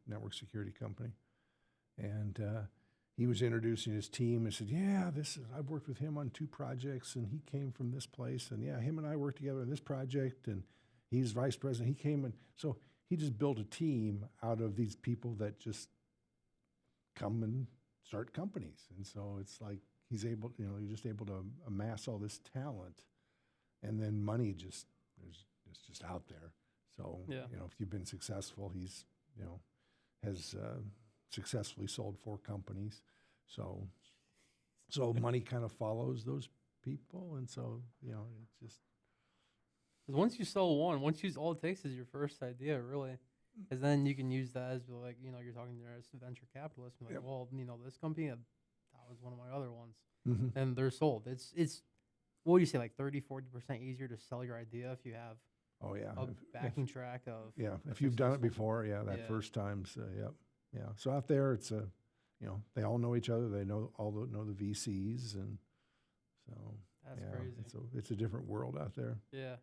network security company. And he was introducing his team and said, yeah, I've worked with him on 2 projects, and he came from this place, and yeah, him and I worked together on this project, and he's vice president. He came, and so he just built a team out of these people that just come and start companies. And so it's like you're just able to amass all this talent, and then money it's just out there. So, yeah. If you've been successful, he's, has successfully sold 4 companies. So money kind of follows those people. And so, it's just, Because once you sell one, all it takes is your first idea, really. Because then you can use that as like, you're talking there as a venture capitalist. And like, Yep. well, this company, that was one of my other ones. Hmm. And they're sold. It's what do you say, like 30-40% easier to sell your idea if you have Oh yeah. a backing track of Yeah, a if you've done it successful- before, yeah, that Yeah. first time's, yep, yeah. So out there, it's they all know each other. They know know the VCs, and so That's yeah, crazy. it's a different world out there. Yeah.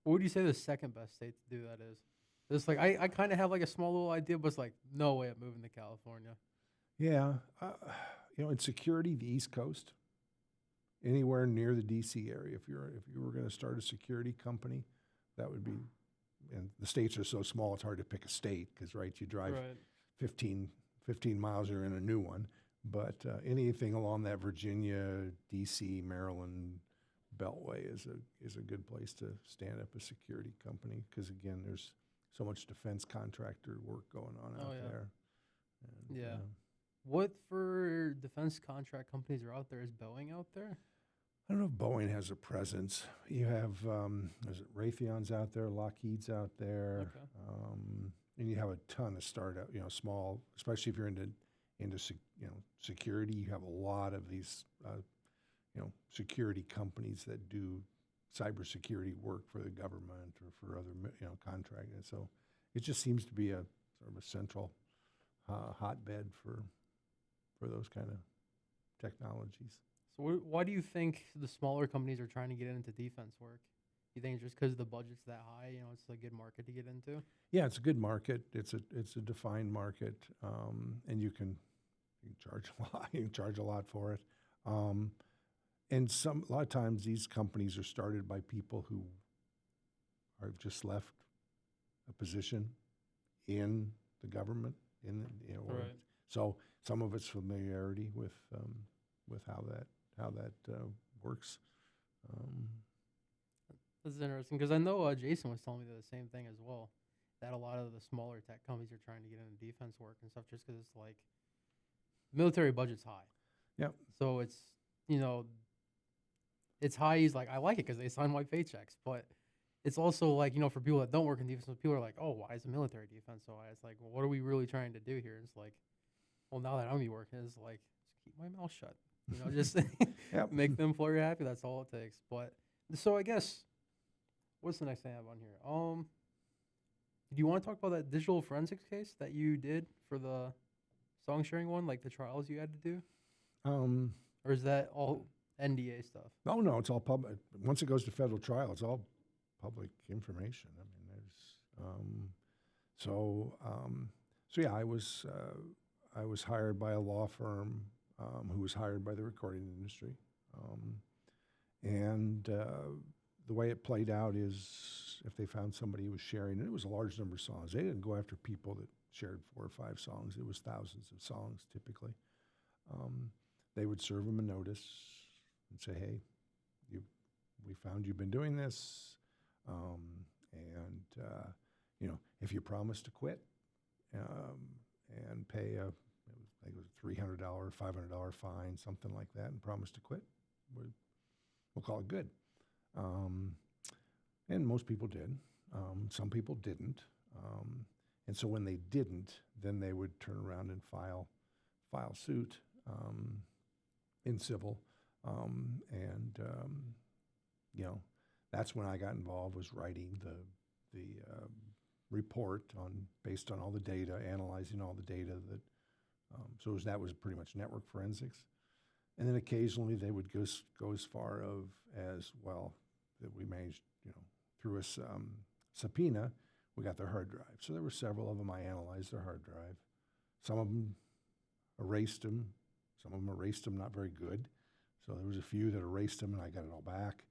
What would you say the second best state to do that is? It's like I kind of have like a small little idea, but it's like no way I'm moving to California. Yeah, in security, the East Coast, anywhere near the DC area. If you were going to start a security company, that would be. And the states are so small, it's hard to pick a state because, right, you drive Right. 15 miles, you're in a new one. But anything along that Virginia, D.C., Maryland beltway is a good place to stand up a security company because, again, there's so much defense contractor work going on out there. And, Yeah. What for defense contract companies are out there? Is Boeing out there? I don't know if Boeing has a presence. You have, is it Raytheon's out there, Lockheed's out there, Okay. and you have a ton of startup, small, especially if you're into security. You have a lot of these, security companies that do cybersecurity work for the government or for other, contractors. So it just seems to be a sort of a central hotbed for those kind of technologies. So why do you think the smaller companies are trying to get into defense work? You think it's just because the budget's that high? It's a good market to get into. Yeah, it's a good market. It's a defined market, and you can charge a lot. You can charge a lot for it, and a lot of times these companies are started by people who are just left a position in the government. Right. So some of it's familiarity with how that works. This is interesting because I know Jason was telling me the same thing as well. That a lot of the smaller tech companies are trying to get into defense work and stuff just because it's like military budget's high. Yep. So it's high. He's like, I like it because they sign white paychecks, but it's also like, for people that don't work in defense, people are like, oh, why is the military defense so high? It's like, well, what are we really trying to do here? It's like, well, now that I'm gonna be working, it's like, just keep my mouth shut. Just Yep. make the employer happy. That's all it takes. But so I guess, what's the next thing I have on here? Do you want to talk about that digital forensics case that you did for the song sharing one, like the trials you had to do? Or is that all NDA stuff? No, it's all public. Once it goes to federal trial, it's all public information. I mean, so yeah, I was hired by a law firm who was hired by the recording industry, and the way it played out is if they found somebody who was sharing, and it was a large number of songs. They didn't go after people that shared 4 or 5 songs. It was thousands of songs typically. They would serve them a notice and say, hey, we found you've been doing this, and if you promise to quit and pay I think it was $300, $500 fine, something like that, and promise to quit, we'll call it good. And most people did. Some people didn't. And so when they didn't, then they would turn around and file suit in civil. That's when I got involved, was writing the report based on all the data, analyzing all the data that was pretty much network forensics. And then occasionally they would go as far as well that we managed, through a subpoena, we got their hard drive. So there were several of them. I analyzed their hard drive. Some of them erased them. Some of them erased them not very good. So there was a few that erased them, and I got it all back.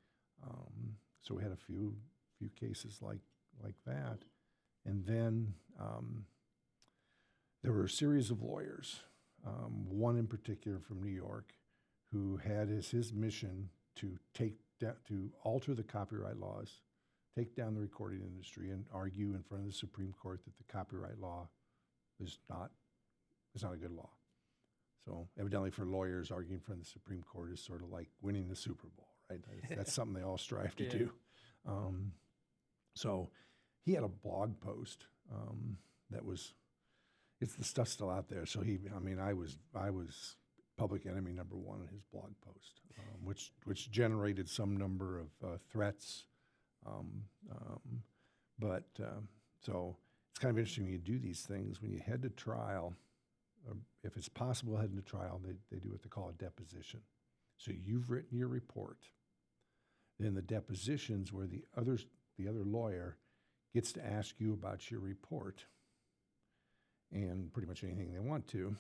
So we had a few cases like that. And then there were a series of lawyers, one in particular from New York, who had as his mission to alter the copyright laws, take down the recording industry, and argue in front of the Supreme Court that the copyright law is not a good law. So evidently for lawyers, arguing in front of the Supreme Court is sort of like winning the Super Bowl, right? That's something they all strive to do. So he had a blog post that was, it's the stuff still out there. So I was public enemy number one on his blog post, which generated some number of threats. So it's kind of interesting when you do these things, when you head to trial, or if it's possible heading to trial, they do what they call a deposition. So you've written your report. Then the depositions where the other lawyer gets to ask you about your report and pretty much anything they want to.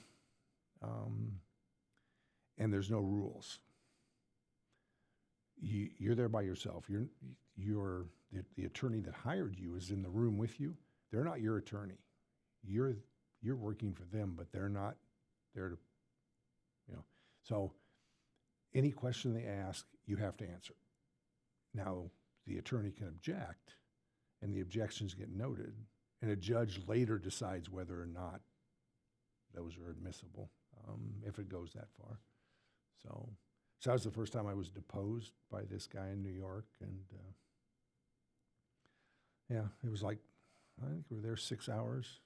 And there's no rules. You're there by yourself. The attorney that hired you is in the room with you. They're not your attorney. You're working for them, but they're not there to, So any question they ask, you have to answer. Now, the attorney can object, and the objections get noted, and a judge later decides whether or not those are admissible, if it goes that far. So that was the first time I was deposed by this guy in New York, and it was like, I think we were there 6 hours,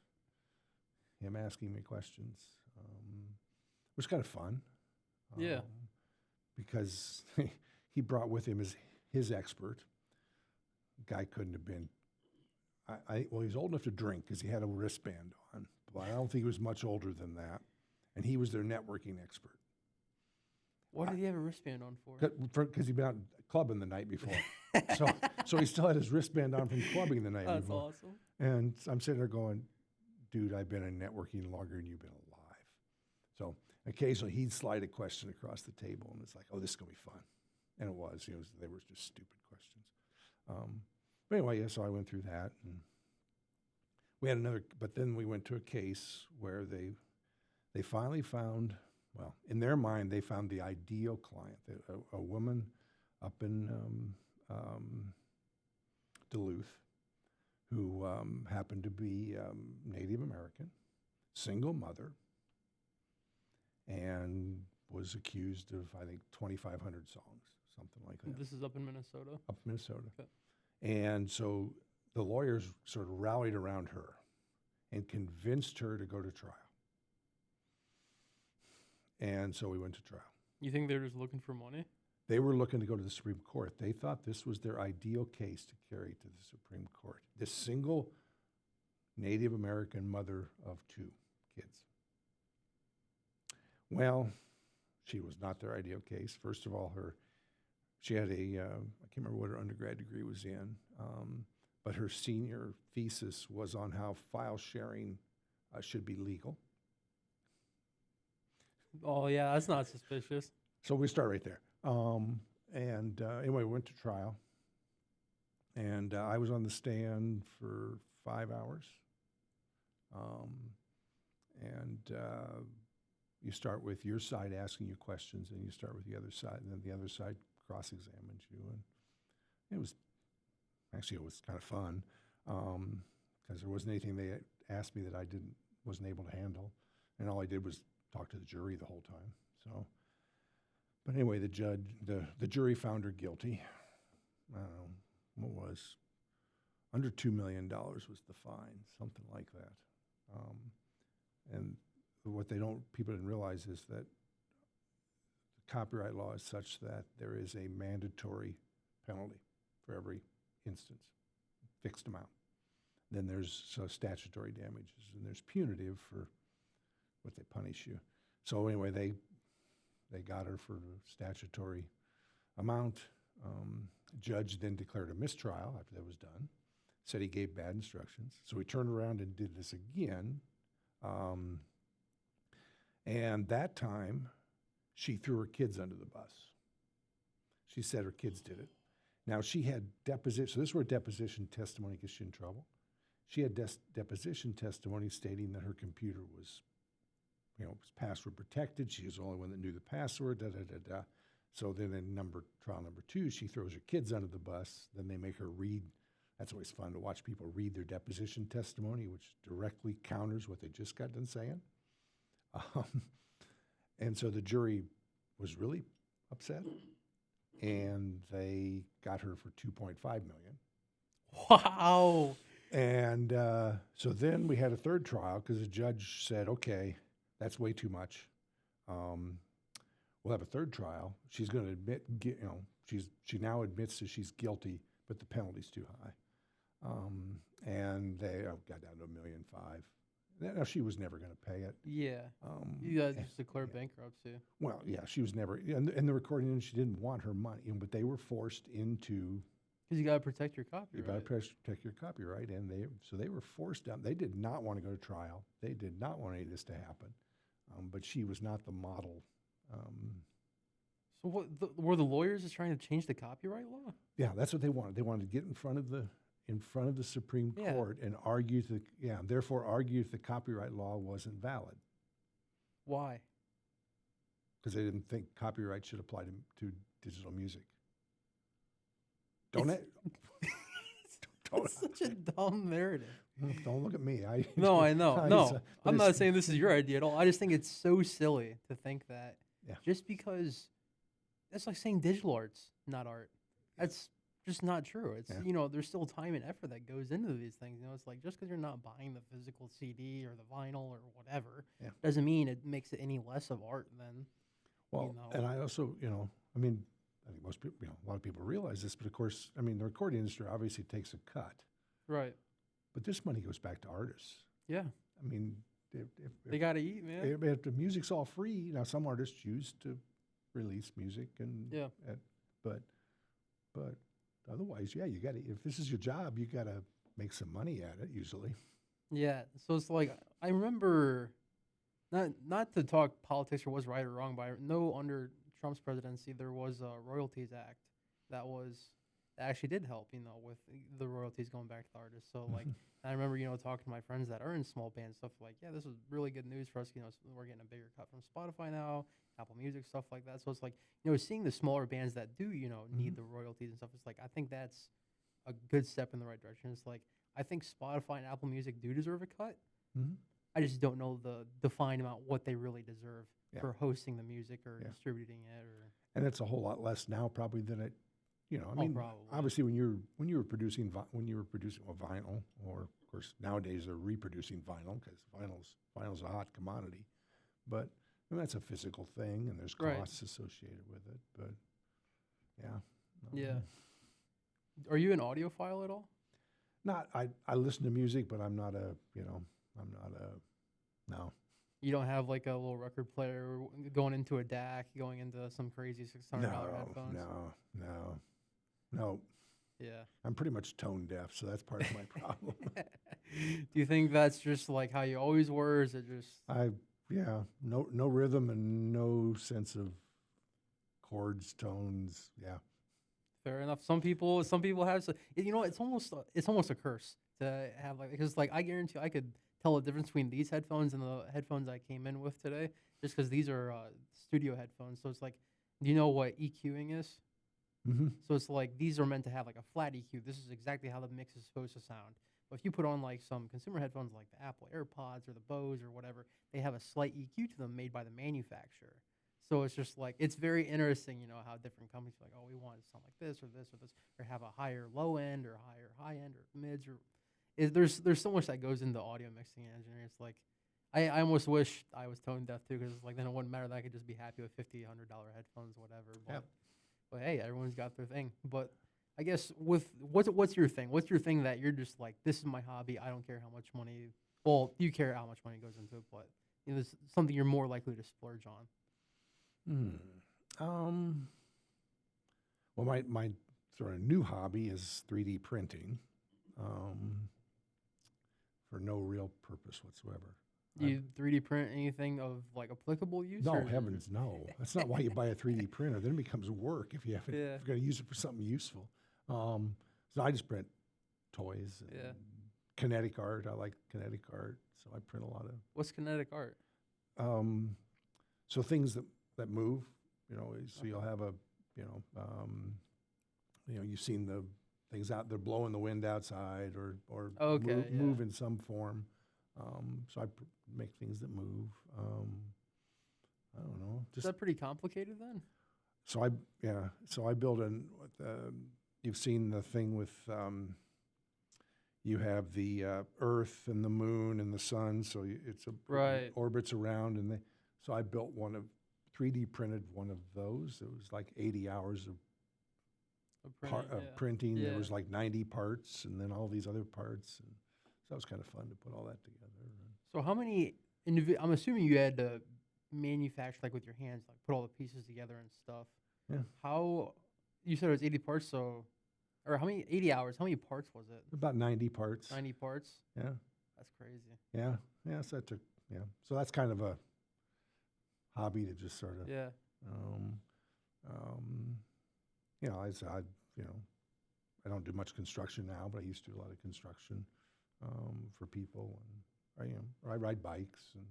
him asking me questions. It was kind of fun. Yeah. Because he brought with him his expert. Guy couldn't have been, well, he was old enough to drink because he had a wristband on, but I don't think he was much older than that. And he was their networking expert. What did he have a wristband on for? Because he'd been out clubbing the night before. so he still had his wristband on from clubbing the night before. That's awesome. And I'm sitting there going, dude, I've been in networking longer than you've been alive. So occasionally he'd slide a question across the table, and it's like, oh, this is going to be fun. And it was. They were just stupid questions. But anyway, so I went through that. And we had but then we went to a case where they finally found, well, in their mind, they found the ideal client, a woman up in Duluth who happened to be Native American, single mother, and was accused of, I think, 2,500 songs, something like that. This is up in Minnesota? Up in Minnesota. Okay. And so the lawyers sort of rallied around her and convinced her to go to trial. And so we went to trial. You think they're just looking for money? They were looking to go to the Supreme Court. They thought this was their ideal case to carry to the Supreme Court. This single Native American mother of 2 kids. Well, she was not their ideal case. First of all, she had I can't remember what her undergrad degree was in, but her senior thesis was on how file sharing should be legal. Oh, yeah, that's not suspicious. So we start right there. Anyway, we went to trial, and I was on the stand for 5 hours. You start with your side asking you questions, and you start with the other side, and then the other side cross-examines you. And it was kind of fun because there wasn't anything they asked me that I wasn't able to handle, and all I did was talk to the jury the whole time. So, but anyway, the jury found her guilty. I don't know what was under $2 million was the fine, something like that. And what people didn't realize is that the copyright law is such that there is a mandatory penalty for every instance, fixed amount. Then there's statutory damages, and there's punitive for what they punish you. So anyway, they got her for the statutory amount. Judge then declared a mistrial after that was done, said he gave bad instructions. So we turned around and did this again. And that time, she threw her kids under the bus. She said her kids did it. Now, she had deposition, so this is where deposition testimony gets you in trouble. She had deposition testimony stating that her computer was password protected. She was the only one that knew the password, da-da-da-da. So then in trial number 2, she throws her kids under the bus. Then they make her read. That's always fun to watch people read their deposition testimony, which directly counters what they just got done saying. And so the jury was really upset, and they got her for $2.5 million. Wow. And so then we had a third trial because the judge said, okay, that's way too much. We'll have a third trial. She's going to admit, she now admits that she's guilty, but the penalty's too high. And they got down to $1.5 million. Now, she was never going to pay it. Yeah. You guys just declared bankruptcy. Well, yeah, she was never, and the recording industry didn't want her money, but they were forced into. Because you got to protect your copyright. You got to protect your copyright, and they were forced down. They did not want to go to trial. They did not want any of this to happen, but she was not the model. So were the lawyers just trying to change the copyright law? Yeah, that's what they wanted. They wanted to get in front of the Supreme Court and argue therefore argue if the copyright law wasn't valid. Why? Because they didn't think copyright should apply to digital music. Don't It's such a dumb narrative. Don't look at me. No, I know. No, I'm not saying this is your idea at all. I just think it's so silly to think that just because that's like saying digital art's not art. That's just not true. It's there's still time and effort that goes into these things. It's like just because you're not buying the physical CD or the vinyl or whatever doesn't mean it makes it any less of art than. Well, and I also, I think most people, a lot of people realize this, but of course, the recording industry obviously takes a cut. Right. But this money goes back to artists. Yeah. If they got to eat, man. If the music's all free, now some artists choose to release music but otherwise, you got to, if this is your job, you got to make some money at it usually. Yeah. So it's like, I remember, not to talk politics or what's right or wrong, but I know under Trump's presidency, there was a Royalties Act that actually did help, with the royalties going back to the artists. So like, I remember, talking to my friends that are in small bands, stuff like, this is really good news for us. We're getting a bigger cut from Spotify now, Apple Music, stuff like that. So it's like, seeing the smaller bands that do, need the royalties and stuff. It's like, I think that's a good step in the right direction. It's like, I think Spotify and Apple Music do deserve a cut. I just don't know the defined amount what they really deserve for hosting the music or distributing it, and it's a whole lot less now probably than it. Probably. Obviously when you were producing a vinyl, or of course nowadays they're reproducing vinyl because vinyl's a hot commodity, but that's a physical thing and there's costs associated with it. But Are you an audiophile at all? Not. I listen to music, but I'm not a. No. You don't have like a little record player going into a DAC, going into some crazy $600 headphones? No. Yeah. I'm pretty much tone deaf, so that's part of my problem. Do you think that's just like how you always were? Or is it just? No rhythm and no sense of chords, tones. Yeah. Fair enough. Some people have. It's almost a curse to have because I guarantee I could tell the difference between these headphones and the headphones I came in with today, just because these are studio headphones. So it's like, do you know what EQing is? Mm-hmm. So it's like these are meant to have like a flat EQ. This is exactly how the mix is supposed to sound. But if you put on like some consumer headphones like the Apple AirPods or the Bose or whatever, they have a slight EQ to them made by the manufacturer. So it's just like, it's very interesting, how different companies are like, oh, we want it to sound like this or this or this, or have a higher low end or higher high end or mids or there's so much that goes into audio mixing and engineering. It's like, I almost wish I was tone deaf too, because like then it wouldn't matter that I could just be happy with $50, $100 headphones, whatever. But hey, everyone's got their thing. But I guess what's your thing? What's your thing that you're just like, this is my hobby. I don't care how much money. Well, you care how much money goes into it, but there's something you're more likely to splurge on. Well, my sort of new hobby is 3D printing. For no real purpose whatsoever. You 3D print anything of like applicable use? No, heavens, no. That's not why you buy a 3D printer. Then it becomes work if you're going to use it for something useful. So I just print toys. And kinetic art. I like kinetic art, so I print a lot of. What's kinetic art? So things that move. So you'll have a. You've seen the things out there blowing the wind outside or move in some form. So I make things that move. I don't know. Is that pretty complicated then? So I build you've seen the thing with you have the Earth and the Moon and the Sun, so it Right. orbits around, and so I built 3D printed one of those. It was like 80 hours of printing. There Yeah. was like 90 parts, and then all these other parts, and so that was kind of fun to put all that together. So how many I'm assuming you had to manufacture like with your hands, like put all the pieces together and stuff. Yeah. How you said it was 80 parts, so or how many 80 hours? How many parts was it? About 90 parts. 90 parts? Yeah. That's crazy. Yeah. Yeah. So that took. Yeah. So that's kind of a hobby to just sort of. Yeah. You know, you know, I don't do much construction now, but I used to do a lot of construction for people, and I ride bikes. And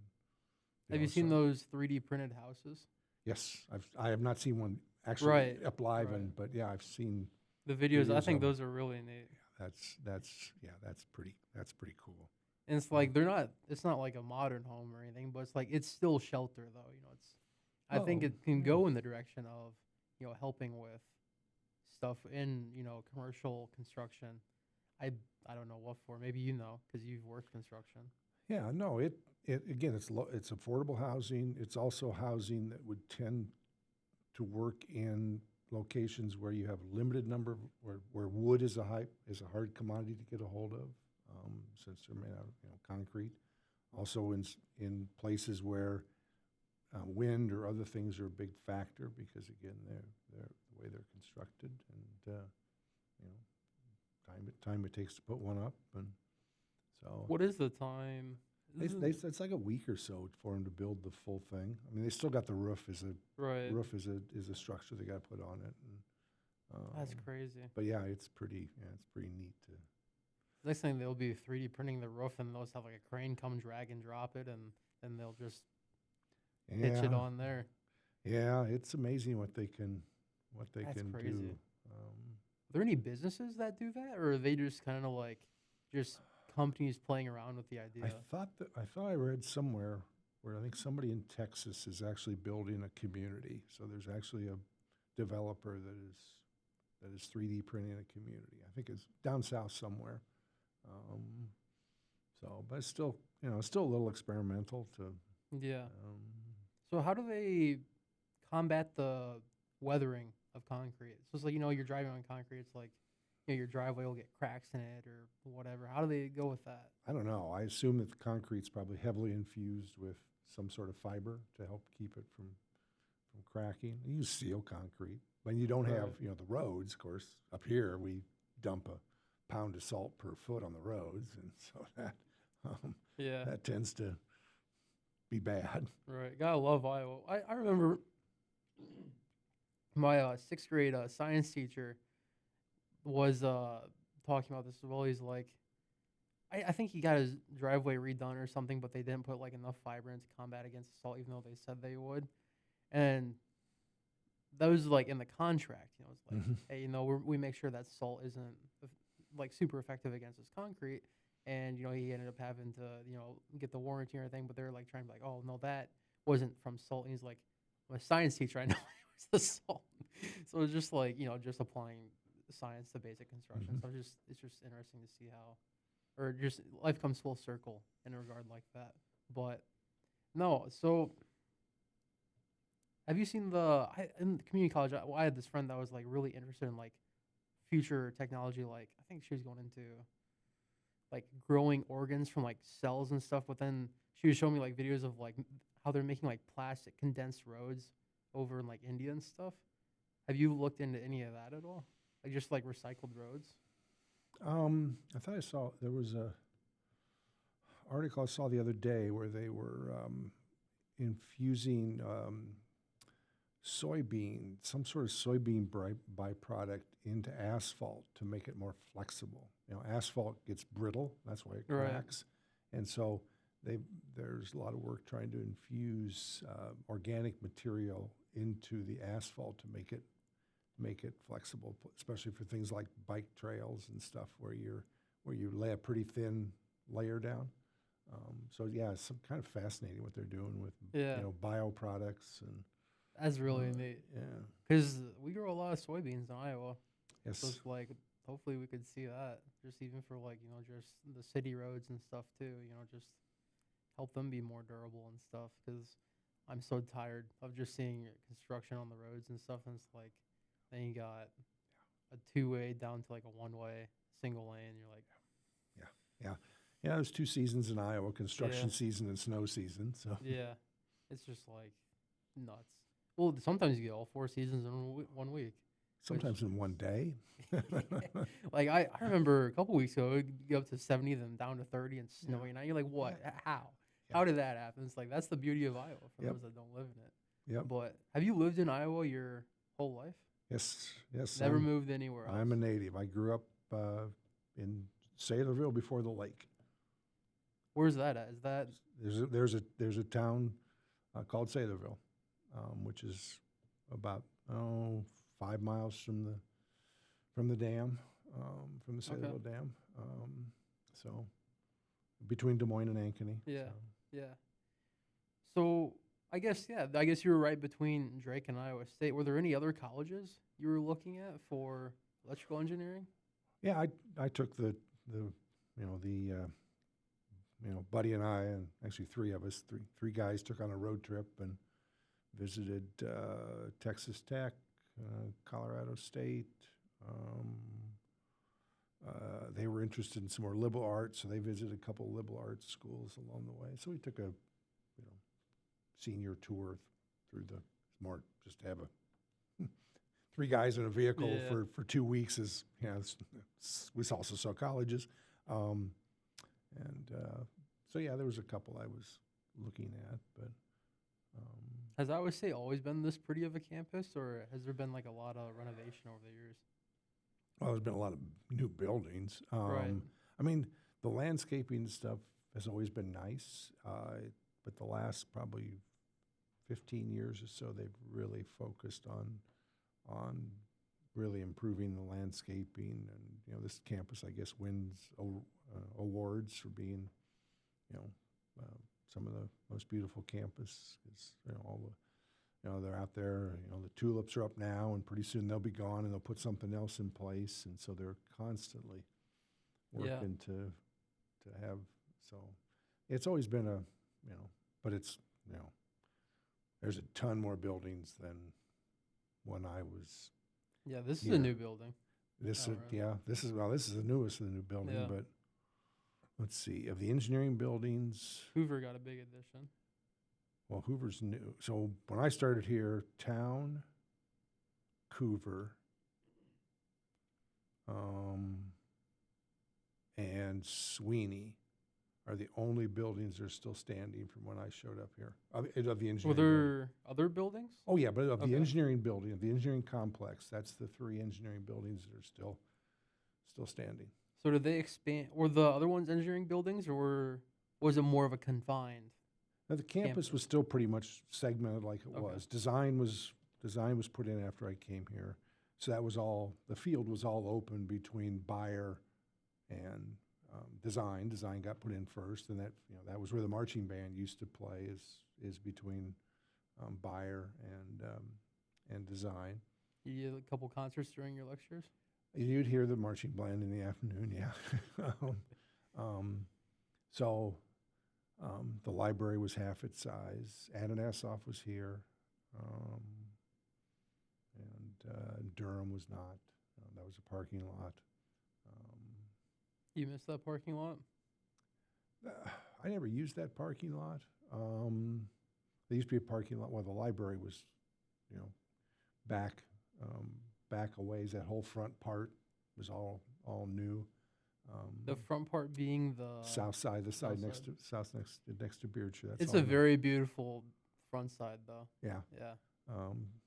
Have you seen those 3D printed houses? Yes, I have not seen one actually up live, but yeah, I've seen the videos. I think those are really neat. That's pretty cool. And it's like it's not like a modern home or anything, but it's like it's still shelter though. You know, I think it can go in the direction of, you know, helping with stuff in, you know, commercial construction. I don't know what for. Maybe you know because you've worked construction. Yeah, no, it again, it's affordable housing. It's also housing that would tend to work in locations where you have a limited number of, where wood is a hard commodity to get a hold of, since they're made out of, you know, concrete. Also in places where wind or other things are a big factor, because again, they're the way they're constructed, and you know, time it takes to put one up, and so. What is the time? It's like a week or so for them to build the full thing. I mean, they still got the roof roof is a structure they got to put on it. And, that's crazy. But yeah, it's pretty neat to. Next thing they'll be 3D printing the roof, and they'll just have like a crane come drag and drop it, and then they'll just pitch it on there. Yeah, it's amazing what they can crazy. do. Are there any businesses that do that, or are they just kind of like just companies playing around with the idea? I thought I read somewhere where I think somebody in Texas is actually building a community. So there's actually a developer that is 3D printing a community. I think it's down south somewhere. But it's still, you know, it's still a little experimental to. Yeah. So how do they combat the weathering of concrete? So it's like, you know, you're driving on concrete. It's like, you know, your driveway will get cracks in it or whatever. How do they go with that? I don't know. I assume that the concrete's probably heavily infused with some sort of fiber to help keep it from cracking. You use steel concrete, but you don't have, you know, the roads. Of course, up here we dump a pound of salt per foot on the roads, and so that tends to be bad. Right. Gotta love Iowa. I remember my sixth grade science teacher was talking about this as well. He's like, I think he got his driveway redone or something, but they didn't put like enough fiber in to combat against the salt, even though they said they would. And that was like in the contract, you know, it's like, hey, you know, we make sure that salt isn't like super effective against this concrete. And, you know, he ended up having to, you know, get the warranty or anything, but they're like trying to be like, oh, no, that wasn't from salt. And he's like, I'm a science teacher, I know it was the salt. So it's just like, you know, just applying science to basic construction. So it's just interesting to see how, or just life comes full circle in a regard like that. But no, so have you seen in community college, I had this friend that was like really interested in like future technology. Like I think she was going into like growing organs from like cells and stuff. But then she was showing me like videos of like how they're making like plastic condensed roads over in like India and stuff. Have you looked into any of that at all? Like just like recycled roads? I thought I saw there was a article I saw the other day where they were infusing some sort of soybean byproduct into asphalt to make it more flexible. You know, asphalt gets brittle, that's why it cracks. Right. And so there's a lot of work trying to infuse organic material into the asphalt to make it flexible, especially for things like bike trails and stuff where you lay a pretty thin layer down. So yeah, it's some kind of fascinating what they're doing with you know, bioproducts and. That's really neat. Yeah, because we grow a lot of soybeans in Iowa. Yes, so it's like hopefully we could see that. Just even for like, just the city roads and stuff too. Just help them be more durable and stuff. Because I'm so tired of just seeing construction on the roads and stuff. And it's like, then you got a two-way down to like a one-way single lane. You're like, Yeah. Yeah, there's 2 seasons in Iowa, construction Yeah. season and snow season. So yeah, it's just like nuts. Well, sometimes you get all 4 seasons in 1 week. sometimes in one day. Like I remember a couple weeks ago, it would go up to 70, then down to 30 and snowy. Now you're like, what? How? Yeah. How did that happen? It's like that's the beauty of Iowa for Yep. those that don't live in it. Yep. But have you lived in Iowa your whole life? Yes. Never moved anywhere else. I'm a native. I grew up in Saylorville before the lake. Where's that at? Is that There's a town called Saylorville, which is about 5 miles from the dam, from the Saylorville Dam. So between Des Moines and Ankeny. Yeah. So. Yeah. So I guess you were right between Drake and Iowa State. Were there any other colleges you were looking at for electrical engineering? Yeah, I took the Buddy and I, and actually 3 of us, three guys, took on a road trip and visited Texas Tech, Colorado State. They were interested in some more liberal arts, so they visited a couple liberal arts schools along the way. So we took a senior tour through more just to have 3 guys in a vehicle for 2 weeks. We also saw colleges. So yeah, there was a couple I was looking at, but Has Iowa State always been this pretty of a campus, or has there been like a lot of renovation over the years? well, there's been a lot of new buildings. Right. I mean, the landscaping stuff has always been nice, but the last probably 15 years or so, they've really focused on really improving the landscaping, and this campus, I guess, wins awards for being, some of the most beautiful campus. Is all the, they're out there. The tulips are up now, and pretty soon they'll be gone, and they'll put something else in place, and so they're constantly working to have. So it's always been but it's there's a ton more buildings than when I was. Yeah, this is here. a new building. This Oh, is really? this is the newest of the new building, Yeah. but let's see, of the engineering buildings, Hoover got a big addition. well, Hoover's new. So when I started here, Town, Hoover, and Sweeney are the only buildings that are still standing from when I showed up here, of the engineering Were building. there other buildings? Oh, yeah, but of Okay. the engineering building, of the engineering complex, that's the 3 engineering buildings that are still standing. So did they expand? Were the other ones engineering buildings, or was it more of a confined? Now, the campus was still pretty much segmented like it Okay. was. Design was put in after I came here. So that was all, the field was all open between buyer and design. Design got put in first, and that was where the marching band used to play, is between buyer and design. You did a couple concerts during your lectures? You'd hear the marching band in the afternoon, yeah. The library was half its size. Ananasoff was here, and Durham was not. That was a parking lot. You missed that parking lot? I never used that parking lot. There used to be a parking lot while the library was, back a ways. That whole front part was all new. The front part being the South side, the side south next to Beardshire. That's It's all a new. very beautiful front side, though. Yeah. Yeah.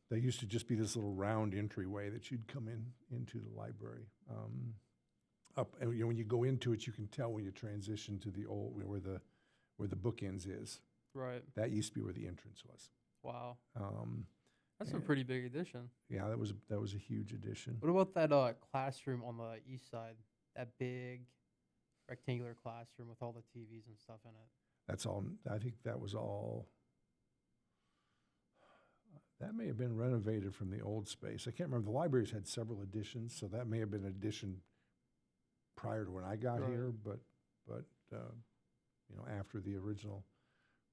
There used to just be this little round entryway that you'd come into the library. Up, and when you go into it, you can tell when you transition to the old where the bookends is. Right. That used to be where the entrance was. Wow. That's a and- pretty big addition. Yeah, that was a huge addition. What about that classroom on the east side? That big rectangular classroom with all the TVs and stuff in it. That's all. I think that was all. That may have been renovated from the old space. I can't remember. The libraries had several additions, so that may have been an addition prior to when I got Right. here, but you know, after the original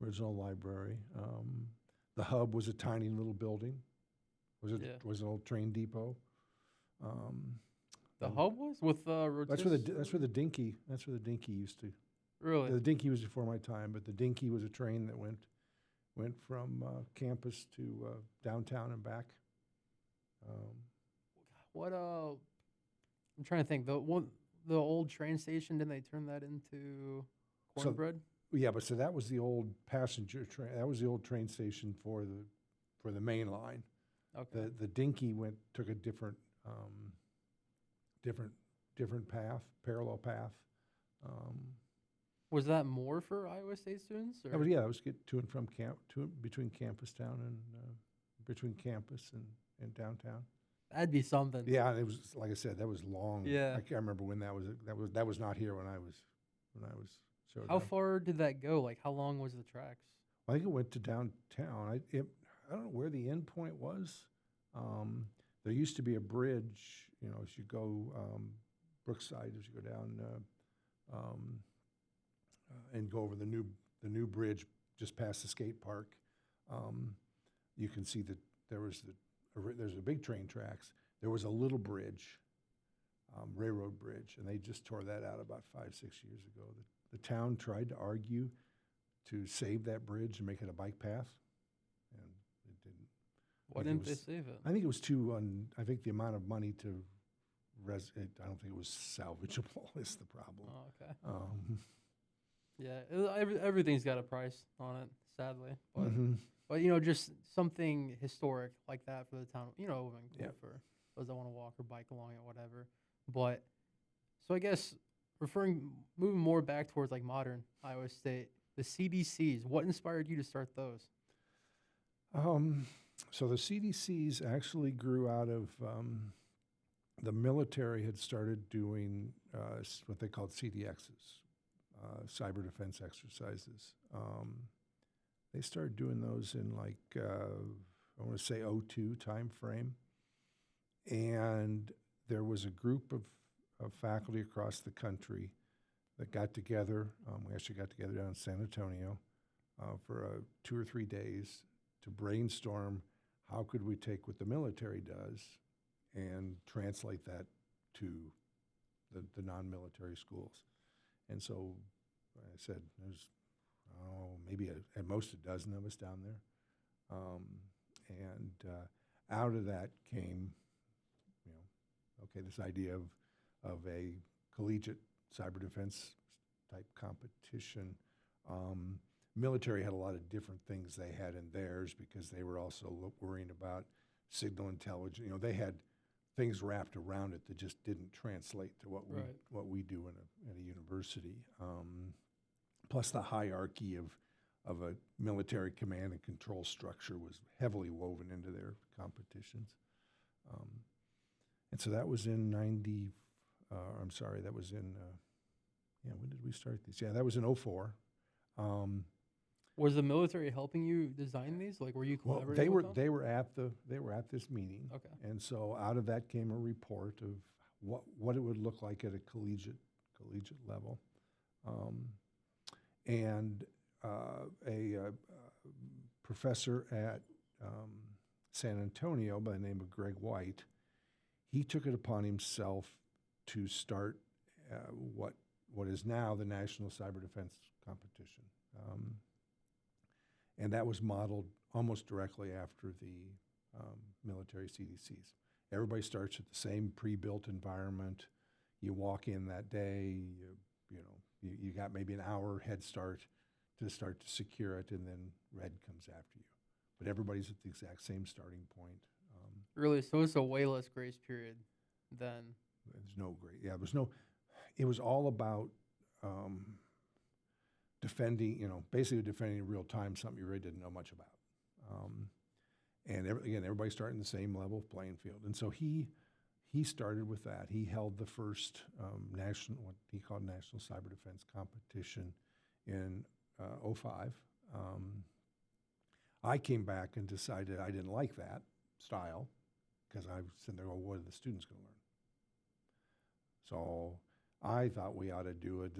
library. The hub was a tiny little building. Yeah. Was an old train depot. The and hub was with that's where the dinky used to. Really? The dinky was before my time, but the dinky was a train that went from campus to downtown and back. What I'm trying to think. The old train station, didn't they turn that into So- cornbread? Yeah, but so that was the old passenger train. That was the old train station for the main line. Okay. The dinky took a different path, parallel path. Was that more for Iowa State students? Or? That was get to and from between campus town and between campus and downtown. That'd be something. Yeah, it was like I said, that was long. Yeah. I can't remember when that was not here when I was showed How up. far did that go? Like, how long was the tracks? I think it went to downtown. I don't know where the end point was. There used to be a bridge, you know, as you go Brookside, as you go down and go over the new bridge just past the skate park. You can see that there's a big train tracks. There was a little bridge, railroad bridge, and they just tore that out about 5-6 years ago. The town tried to argue to save that bridge and make it a bike path, and it didn't. Why I think didn't it was- they save it? I think it was I think the amount of money to I don't think it was salvageable is the problem. Oh, okay. Um, Yeah, everything's got a price on it, sadly. But mhm. but you know, just something historic like that for the town. You know, would be cool Yeah. for those that want to walk or bike along it, whatever. But so I guess moving more back towards like modern Iowa State, the CDCs. What inspired you to start those? So the CDCs actually grew out of the military had started doing what they called CDXs, cyber defense exercises. They started doing those in like, I want to say 02 time frame. And there was a group of faculty across the country that got together. We actually got together down in San Antonio for 2 or 3 days to brainstorm how could we take what the military does and translate that to the non-military schools. And so I said, there's maybe at most a dozen of us down there. And out of that came, you know, okay, this idea of a collegiate cyber defense type competition. Military had a lot of different things they had in theirs because they were also worrying about signal intelligence. You know, they had things wrapped around it that just didn't translate to what we do in a university. Plus, the hierarchy of a military command and control structure was heavily woven into their competitions. And so that was in that was in, when did we start these? Yeah, that was in 04. Was the military helping you design these? Like, were you Well, collaborating with them? they were at this meeting. Okay. And so out of that came a report of what it would look like at a collegiate level. And a professor at San Antonio by the name of Greg White, he took it upon himself to start what is now the National Cyber Defense Competition. And that was modeled almost directly after the military CDCs. Everybody starts at the same pre-built environment. You walk in that day, you got maybe an hour head start to secure it, and then Red comes after you. But everybody's at the exact same starting point. Really? So it's a way less grace period than. There's no great, it was all about defending, basically defending in real time something you really didn't know much about. And everybody starting the same level of playing field. And so he started with that. He held the first what he called National Cyber Defense Competition in 05. I came back and decided I didn't like that style because I was sitting there, well, what are the students going to learn? So I thought we ought to do a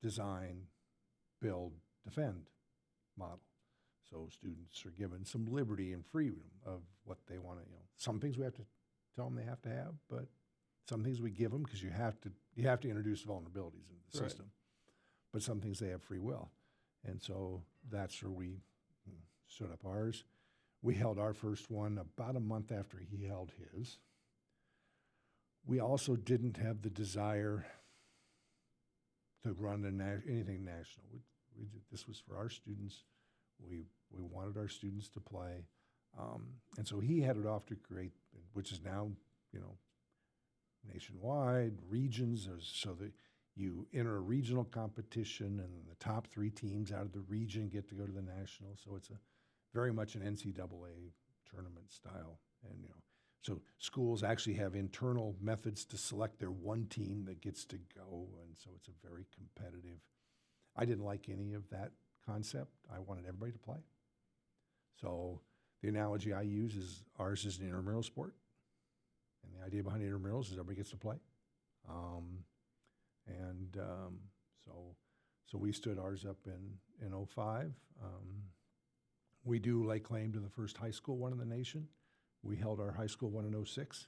design, build, defend model. So students are given some liberty and freedom of what they want to, some things we have to tell them they have to have, but some things we give them because you have to introduce vulnerabilities into the system. But some things they have free will. And so that's where we stood up ours. We held our first one about a month after he held his. We also didn't have the desire to run anything national. This was for our students. We wanted our students to play. And so he headed off to create, which is now, nationwide, regions, so that you enter a regional competition and the top 3 teams out of the region get to go to the national. So it's very much an NCAA tournament style. And, so schools actually have internal methods to select their one team that gets to go. And so it's a very competitive. I didn't like any of that concept. I wanted everybody to play. So the analogy I use is ours is an intramural sport. And the idea behind intramurals is everybody gets to play. So we stood ours up in 05. We do lay claim to the first high school one in the nation. We held our high school one in 06.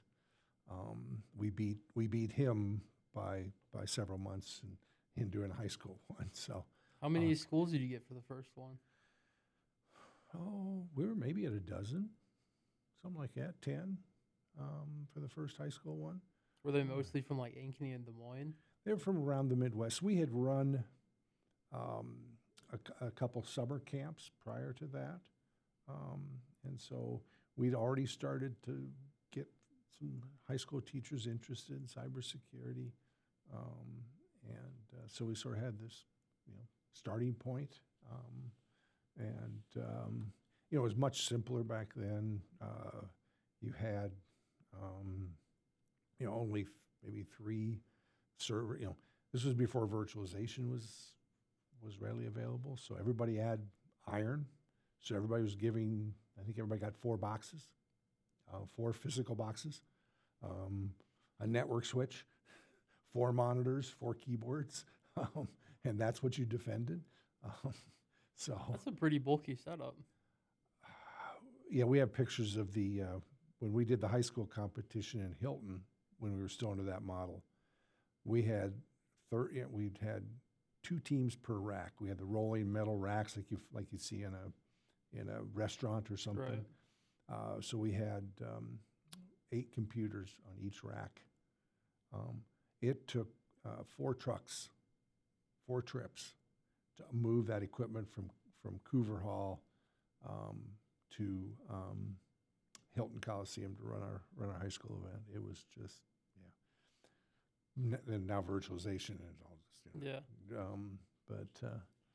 We beat him by several months in doing a high school one. So how many schools did you get for the first one? Oh, we were maybe at a dozen, something like that, 10 for the first high school one. Were they mostly from like Ankeny and Des Moines? They were from around the Midwest. We had run a couple summer camps prior to that. And so we'd already started to get some high school teachers interested in cybersecurity. So we sort of had this, starting point. It was much simpler back then. You had, only maybe 3 server. This was before virtualization was readily available. So everybody had iron. So everybody was giving. I think everybody got 4 boxes, 4 physical boxes, a network switch, 4 monitors, 4 keyboards, and that's what you defended. So that's a pretty bulky setup. Yeah, we have pictures of the when we did the high school competition in Hilton when we were still under that model. We'd had 2 teams per rack. We had the rolling metal racks like you see in a restaurant or something. Right. So we had 8 computers on each rack. It took 4 trucks, 4 trips to move that equipment from Coover Hall to Hilton Coliseum to run our high school event. It was just, and now virtualization and all this. Yeah. But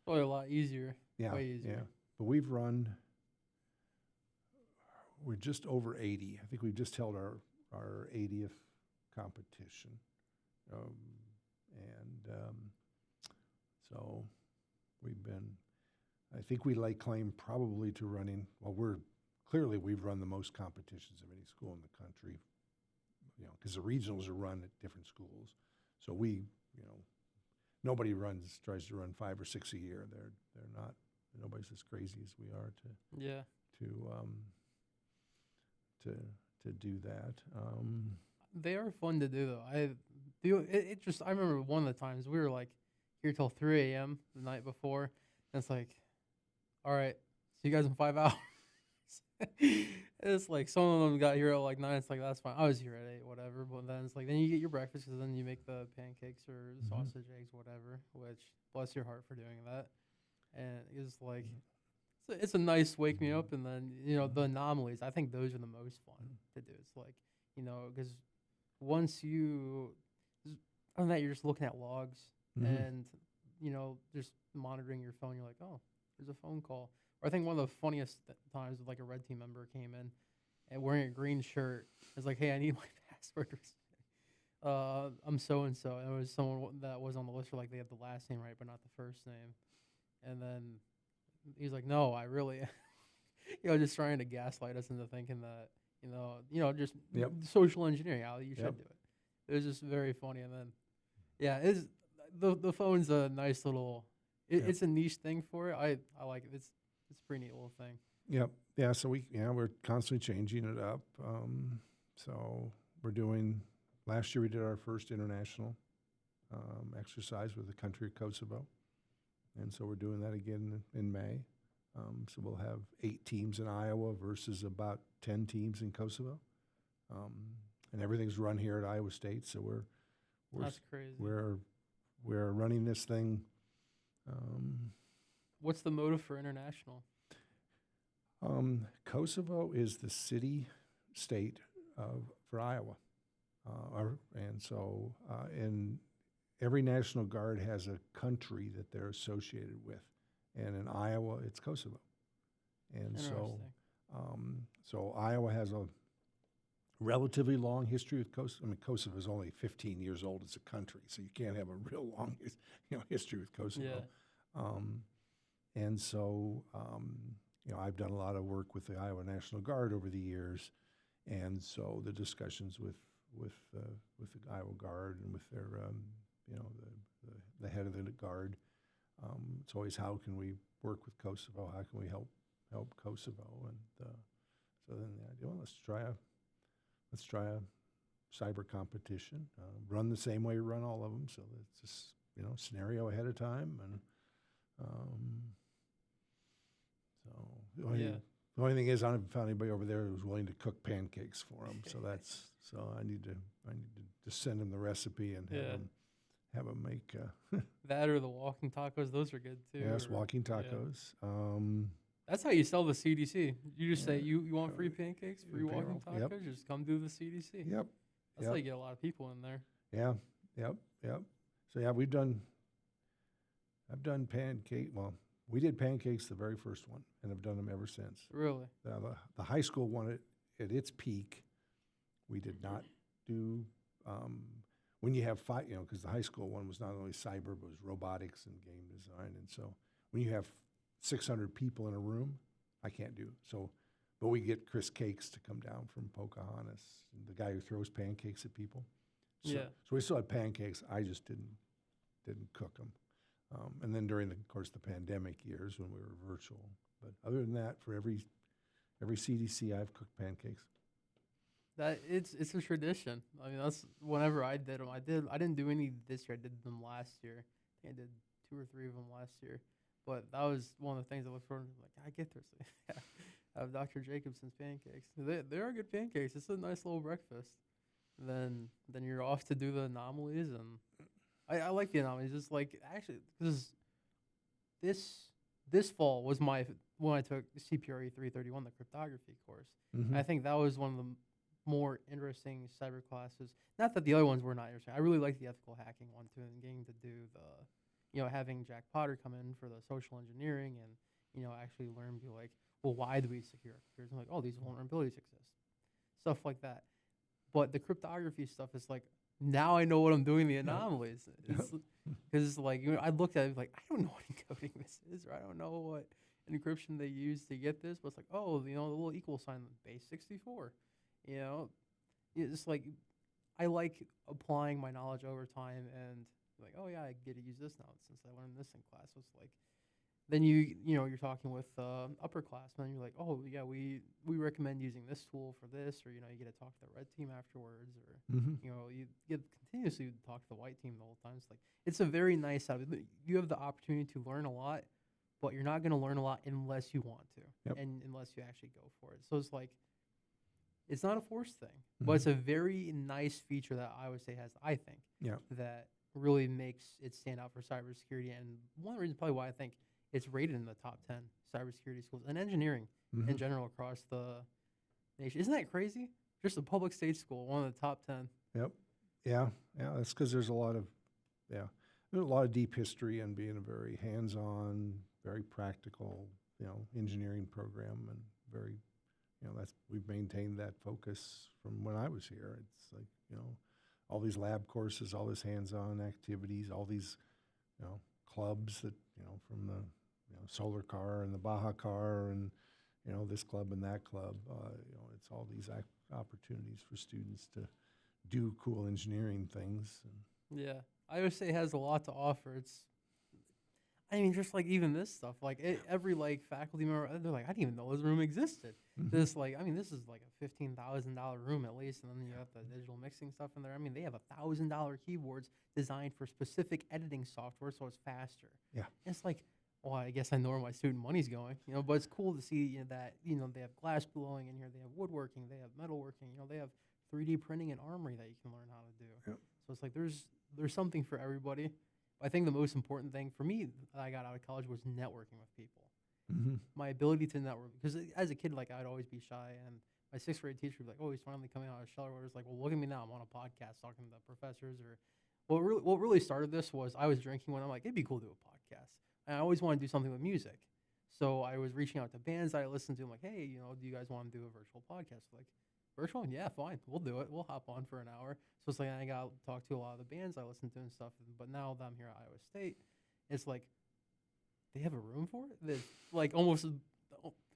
probably a lot easier. Yeah. Way easier. Yeah. But we're just over 80. I think we've just held our 80th competition. So I think we lay claim probably to running, we've run the most competitions of any school in the country, because the regionals are run at different schools. So nobody tries to run 5 or 6 a year. They're not, nobody's as crazy as we are to do that. They are fun to do though. I remember one of the times we were like here till 3 a.m. the night before, and it's like, all right, see you guys in 5 hours. It's like some of them got here at like 9. It's like, that's fine. I was here at 8, whatever. But then it's like, then you get your breakfast, because then you make the pancakes or sausage, eggs, whatever. Which, bless your heart for doing that. And it's like, it's a nice wake me up. And then the anomalies. I think those are the most fun to do. It's like, because once other than that, you're just looking at logs and just monitoring your phone. You're like, oh, there's a phone call. Or I think one of the funniest times was like a red team member came in and wearing a green shirt. It's like, hey, I need my password. I'm so and so. And it was someone that was on the list, like they had the last name right, but not the first name. And then he's like, no, I really, just trying to gaslight us into thinking that, just social engineering, how you should do it. It was just very funny. And then, Yeah, the phone's a nice little. Yep. It's a niche thing for it. I like it. It's a pretty neat little thing. Yep. Yeah. So we're constantly changing it up. So we're doing. Last year we did our first international exercise with the country of Kosovo, and so we're doing that again in May. So we'll have 8 teams in Iowa versus about 10 teams in Kosovo, and everything's run here at Iowa State. So That's crazy. we're running this thing. What's the motive for international? Kosovo is the state for Iowa, and every National Guard has a country that they're associated with, and in Iowa it's Kosovo, and so Iowa has a relatively long history with Kosovo. I mean, Kosovo is only 15 years old as a country, so you can't have a real long history with Kosovo. Yeah. And so, I've done a lot of work with the Iowa National Guard over the years, and so the discussions with the Iowa Guard and with their, the head of the Guard, it's always how can we work with Kosovo? How can we help Kosovo? And so then the idea, well, let's try a cyber competition, run the same way we run all of them. So it's just scenario ahead of time, and so the only thing is I haven't found anybody over there who's willing to cook pancakes for them. So I need to just send them the recipe and have them make that or the walking tacos. Those are good too. Yes, walking tacos. Yeah. That's how you sell the CDC. You just say you want free pancakes, free walking tacos. Yep. Just come do the CDC. Yep. That's how you get a lot of people in there. Yeah. Yep. So yeah, I've done pancake. Well, we did pancakes the very first one, and I've done them ever since. Really? The high school one at its peak, we did not do. When you have because the high school one was not only cyber, but was robotics and game design, and so when you have 600 people in a room, I can't do so. But we get Chris Cakes to come down from Pocahontas, and the guy who throws pancakes at people. So we still had pancakes. I just didn't cook them. And then during the pandemic years when we were virtual. But other than that, for every CDC, I've cooked pancakes. That it's a tradition. I mean, that's whenever I did them. I didn't do any this year. I did them last year. I think I did 2 or 3 of them last year. But that was one of the things I looked forward to. Like, I get this. I have Dr. Jacobson's pancakes. They are good pancakes. It's a nice little breakfast. And then you're off to do the anomalies, and I like the anomalies. It's like actually this fall was when I took CPRE 331, the cryptography course. Mm-hmm. I think that was one of the more interesting cyber classes. Not that the other ones were not interesting. I really liked the ethical hacking one too, and getting to do having Jack Potter come in for the social engineering and actually learn, be like, well, why do we secure our computers? And like, oh, these vulnerabilities exist, stuff like that. But the cryptography stuff is like, now I know what I'm doing the anomalies. Because I looked at it like, I don't know what encoding this is, or I don't know what encryption they use to get this. But it's like, oh, the little equal sign, base 64. It's like I like applying my knowledge over time, and like, oh yeah, I get to use this now since I learned this in class. So it's like, then you're talking with upperclassmen, and you're like, oh yeah, we recommend using this tool for this, or you get to talk to the red team afterwards, or you get continuously to talk to the white team the whole time. It's like it's a very nice habit. You have the opportunity to learn a lot, but you're not going to learn a lot unless you want to, and unless you actually go for it. So it's like, it's not a forced thing, but it's a very nice feature that Iowa State has, I think, that really makes it stand out for cybersecurity. And one of the reasons probably why I think it's rated in the top 10 cybersecurity schools and engineering in general across the nation. Isn't that crazy? Just a public state school, one of the top 10. Yep. Yeah. That's because there's a lot of deep history and being a very hands-on, very practical, engineering program, and very, we've maintained that focus from when I was here. It's like, all these lab courses, all this hands-on activities, all these, clubs that, from the, solar car and the Baja car and, this club and that club, it's all these opportunities for students to do cool engineering things. Yeah. Iowa State has a lot to offer. I mean, just like even this stuff, like every like faculty member, they're like, I didn't even know this room existed. Mhm. This like, I mean, this is like a $15,000 room at least, and then you have the digital mixing stuff in there. I mean, they have $1,000 keyboards designed for specific editing software, so it's faster. Yeah. It's like, well, I guess I know where my student money's going, but it's cool to see that they have glass blowing in here, they have woodworking, they have metalworking, they have 3D printing and armory that you can learn how to do. Yep. So it's like there's something for everybody. I think the most important thing for me that I got out of college was networking with people. Mm-hmm. My ability to network, because as a kid, like I'd always be shy, and my sixth grade teacher would be like, "Oh, he's finally coming out of his shell." Where it's like, "Well, look at me now. I'm on a podcast talking to professors." Or, what really started this was I was drinking when I'm like, "It'd be cool to do a podcast," and I always wanted to do something with music. So I was reaching out to bands I listened to. I'm like, "Hey, do you guys want to do a virtual podcast?" Like, virtual? Yeah, fine. We'll do it. We'll hop on for an hour. So it's like I got to talk to a lot of the bands I listen to and stuff. But now that I'm here at Iowa State, it's like they have a room for it. That's like almost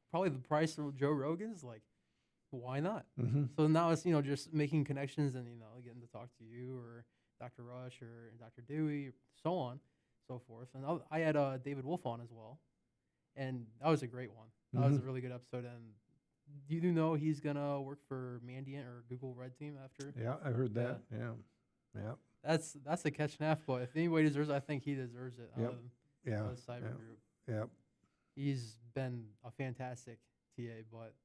probably the price of Joe Rogan's. Like, why not? Mm-hmm. So now it's just making connections and getting to talk to you or Dr. Rursch or Dr. Dewey, so on, so forth. And I had David Wolf on as well, and that was a great one. That was a really good episode. And do you know he's gonna work for Mandiant or Google Red Team after? Yeah, I heard that. Yeah. Yeah. That's a catch and half, but if anybody deserves it, I think he deserves it. Yep. Yeah. The cyber group. Yep. He's been a fantastic TA, but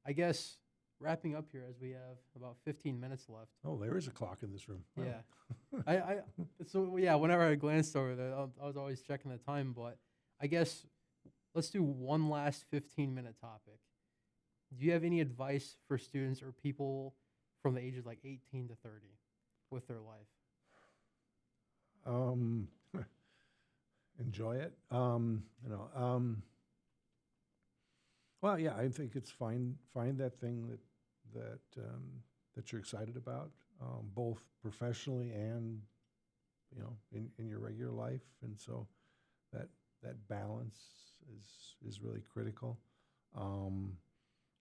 I guess wrapping up here as we have about 15 minutes left. Oh, there is a clock in this room. Wow. Yeah. Whenever I glanced over there, I was always checking the time, but I guess let's do one last 15-minute topic. Do you have any advice for students or people from the ages like 18 to 30 with their life? Enjoy it. Well, yeah, I think it's find that thing that you're excited about, both professionally and in your regular life, and so that balance is really critical.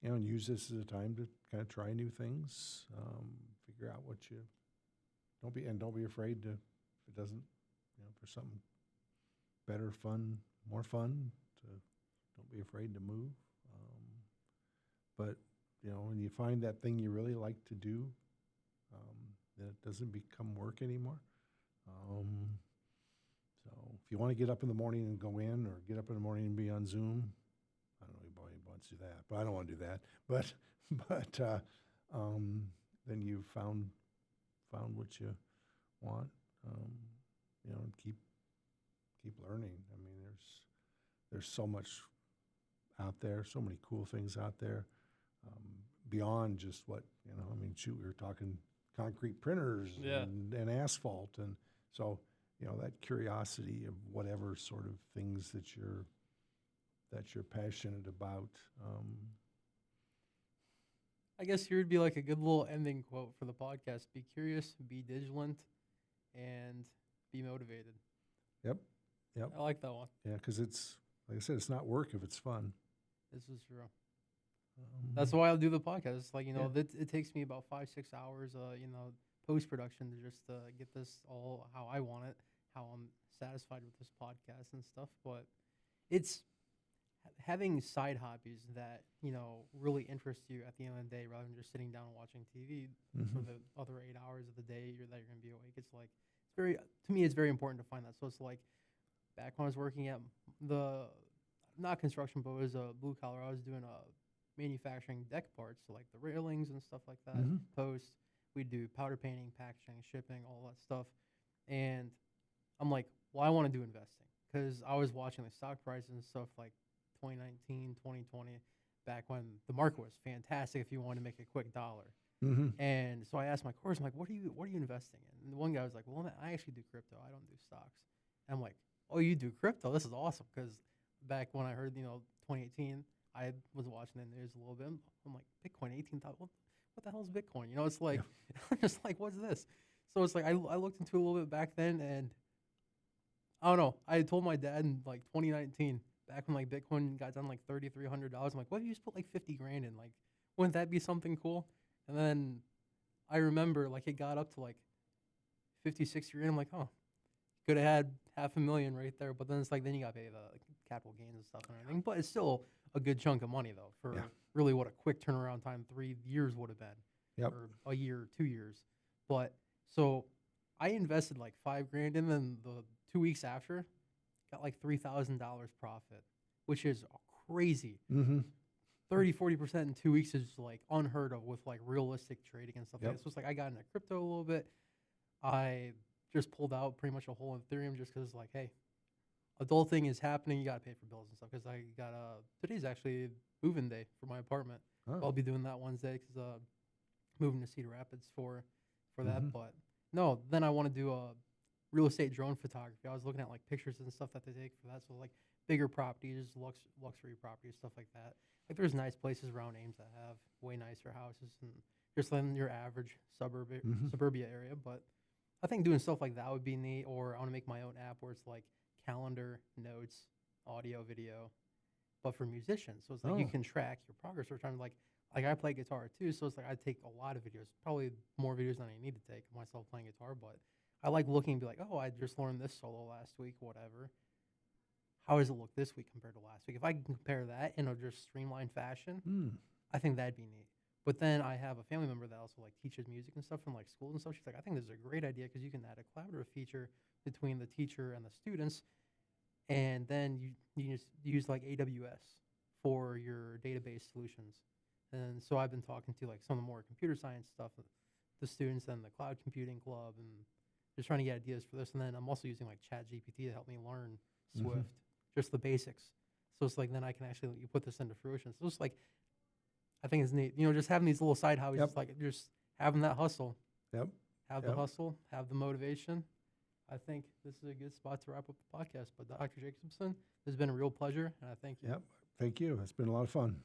And use this as a time to kind of try new things, figure out what you don't be afraid to, if it doesn't, for something better, more fun, don't be afraid to move. But when you find that thing you really like to do, that it doesn't become work anymore. So if you want to get up in the morning and go in, or get up in the morning and be on Zoom, I don't know anybody wants to do that, but I don't want to do that. But then you've found what you want, and keep learning. I mean, there's so much out there, so many cool things out there, beyond just what I mean, shoot, we were talking concrete printers and asphalt, and so that curiosity of whatever sort of things that you're passionate about. I guess here would be like a good little ending quote for the podcast: "Be curious, be vigilant, and be motivated." Yep. I like that one. Yeah, because it's, like I said, it's not work if it's fun. This is true. That's why I'll do the podcast. It's like, it takes me about 5-6 hours, post-production to just get this all how I want it, how I'm satisfied with this podcast and stuff. But it's having side hobbies that, really interest you at the end of the day, rather than just sitting down and watching TV for the other 8 hours of the day that you're going to be awake. It's like, to me, it's very important to find that. So it's like, back when I was working at not construction, but it was blue collar, I was doing manufacturing deck parts, so like the railings and stuff like that. Post, we'd do powder painting, packaging, shipping, all that stuff. And I'm like, well, I want to do investing, because I was watching the stock prices and stuff like 2019, 2020, back when the market was fantastic if you wanted to make a quick dollar. And so I asked my course, I'm like, what are you investing in? And one guy was like, well, I actually do crypto. I don't do stocks. And I'm like, oh, you do crypto? This is awesome. Because back when I heard, 2018, I was watching the news a little bit. I'm like, Bitcoin, 18,000. What the hell is Bitcoin? It's like, I'm just like, what's this? So it's like, I looked into it a little bit back then, and I don't know. I told my dad in like 2019, back when like Bitcoin got down like $3,300. I'm like, what if you just put like 50 grand in? Like, wouldn't that be something cool? And then I remember like it got up to like 50, 60 grand. I'm like, oh, could have had $500,000 right there, but then it's like then you got to pay the capital gains and stuff and everything. But it's still a good chunk of money though for really what a quick turnaround time 3 years would have been, Yep. or a year, 2 years. But so I invested like $5,000, and then the 2 weeks after, got like $3,000 profit, which is crazy. Mm-hmm. 30-40% in 2 weeks is like unheard of with like realistic trading and stuff like Yep. that. So it's like I got into crypto a little bit. I just pulled out pretty much a whole Ethereum just because like, hey, adulting is happening. You got to pay for bills and stuff. Because I got today's actually moving day for my apartment. Oh. I'll be doing that Wednesday because moving to Cedar Rapids for that. Mhm. But no, then I want to do a real estate drone photography. I was looking at like pictures and stuff that they take for that. So like bigger properties, luxury properties, stuff like that. Like there's nice places around Ames that have way nicer houses and just than your average suburbia area. But I think doing stuff like that would be neat. Or I want to make my own app where it's like calendar, notes, audio, video, but for musicians. So it's like you Oh. can track your progress over time. Like I play guitar too, so it's like I take a lot of videos, probably more videos than I need to take of myself playing guitar. But I like looking and be like, oh, I just learned this solo last week, whatever. How does it look this week compared to last week? If I can compare that in a just streamlined fashion, Mm. I think that'd be neat. But then I have a family member that also like teaches music and stuff from like schools and stuff. She's like, I think this is a great idea because you can add a collaborative feature between the teacher and the students, and then you just use like AWS for your database solutions. And so I've been talking to like some of the more computer science stuff, the students and the cloud computing club, and just trying to get ideas for this. And then I'm also using like ChatGPT to help me learn Swift, just the basics. So it's like then I can actually you put this into fruition. So it's like I think it's neat, just having these little side hobbies, Yep. like just having that hustle, Yep. have the hustle, have the motivation. I think this is a good spot to wrap up the podcast. But Dr. Jacobson, this has been a real pleasure, and I thank you. Yep. Thank you. It's been a lot of fun.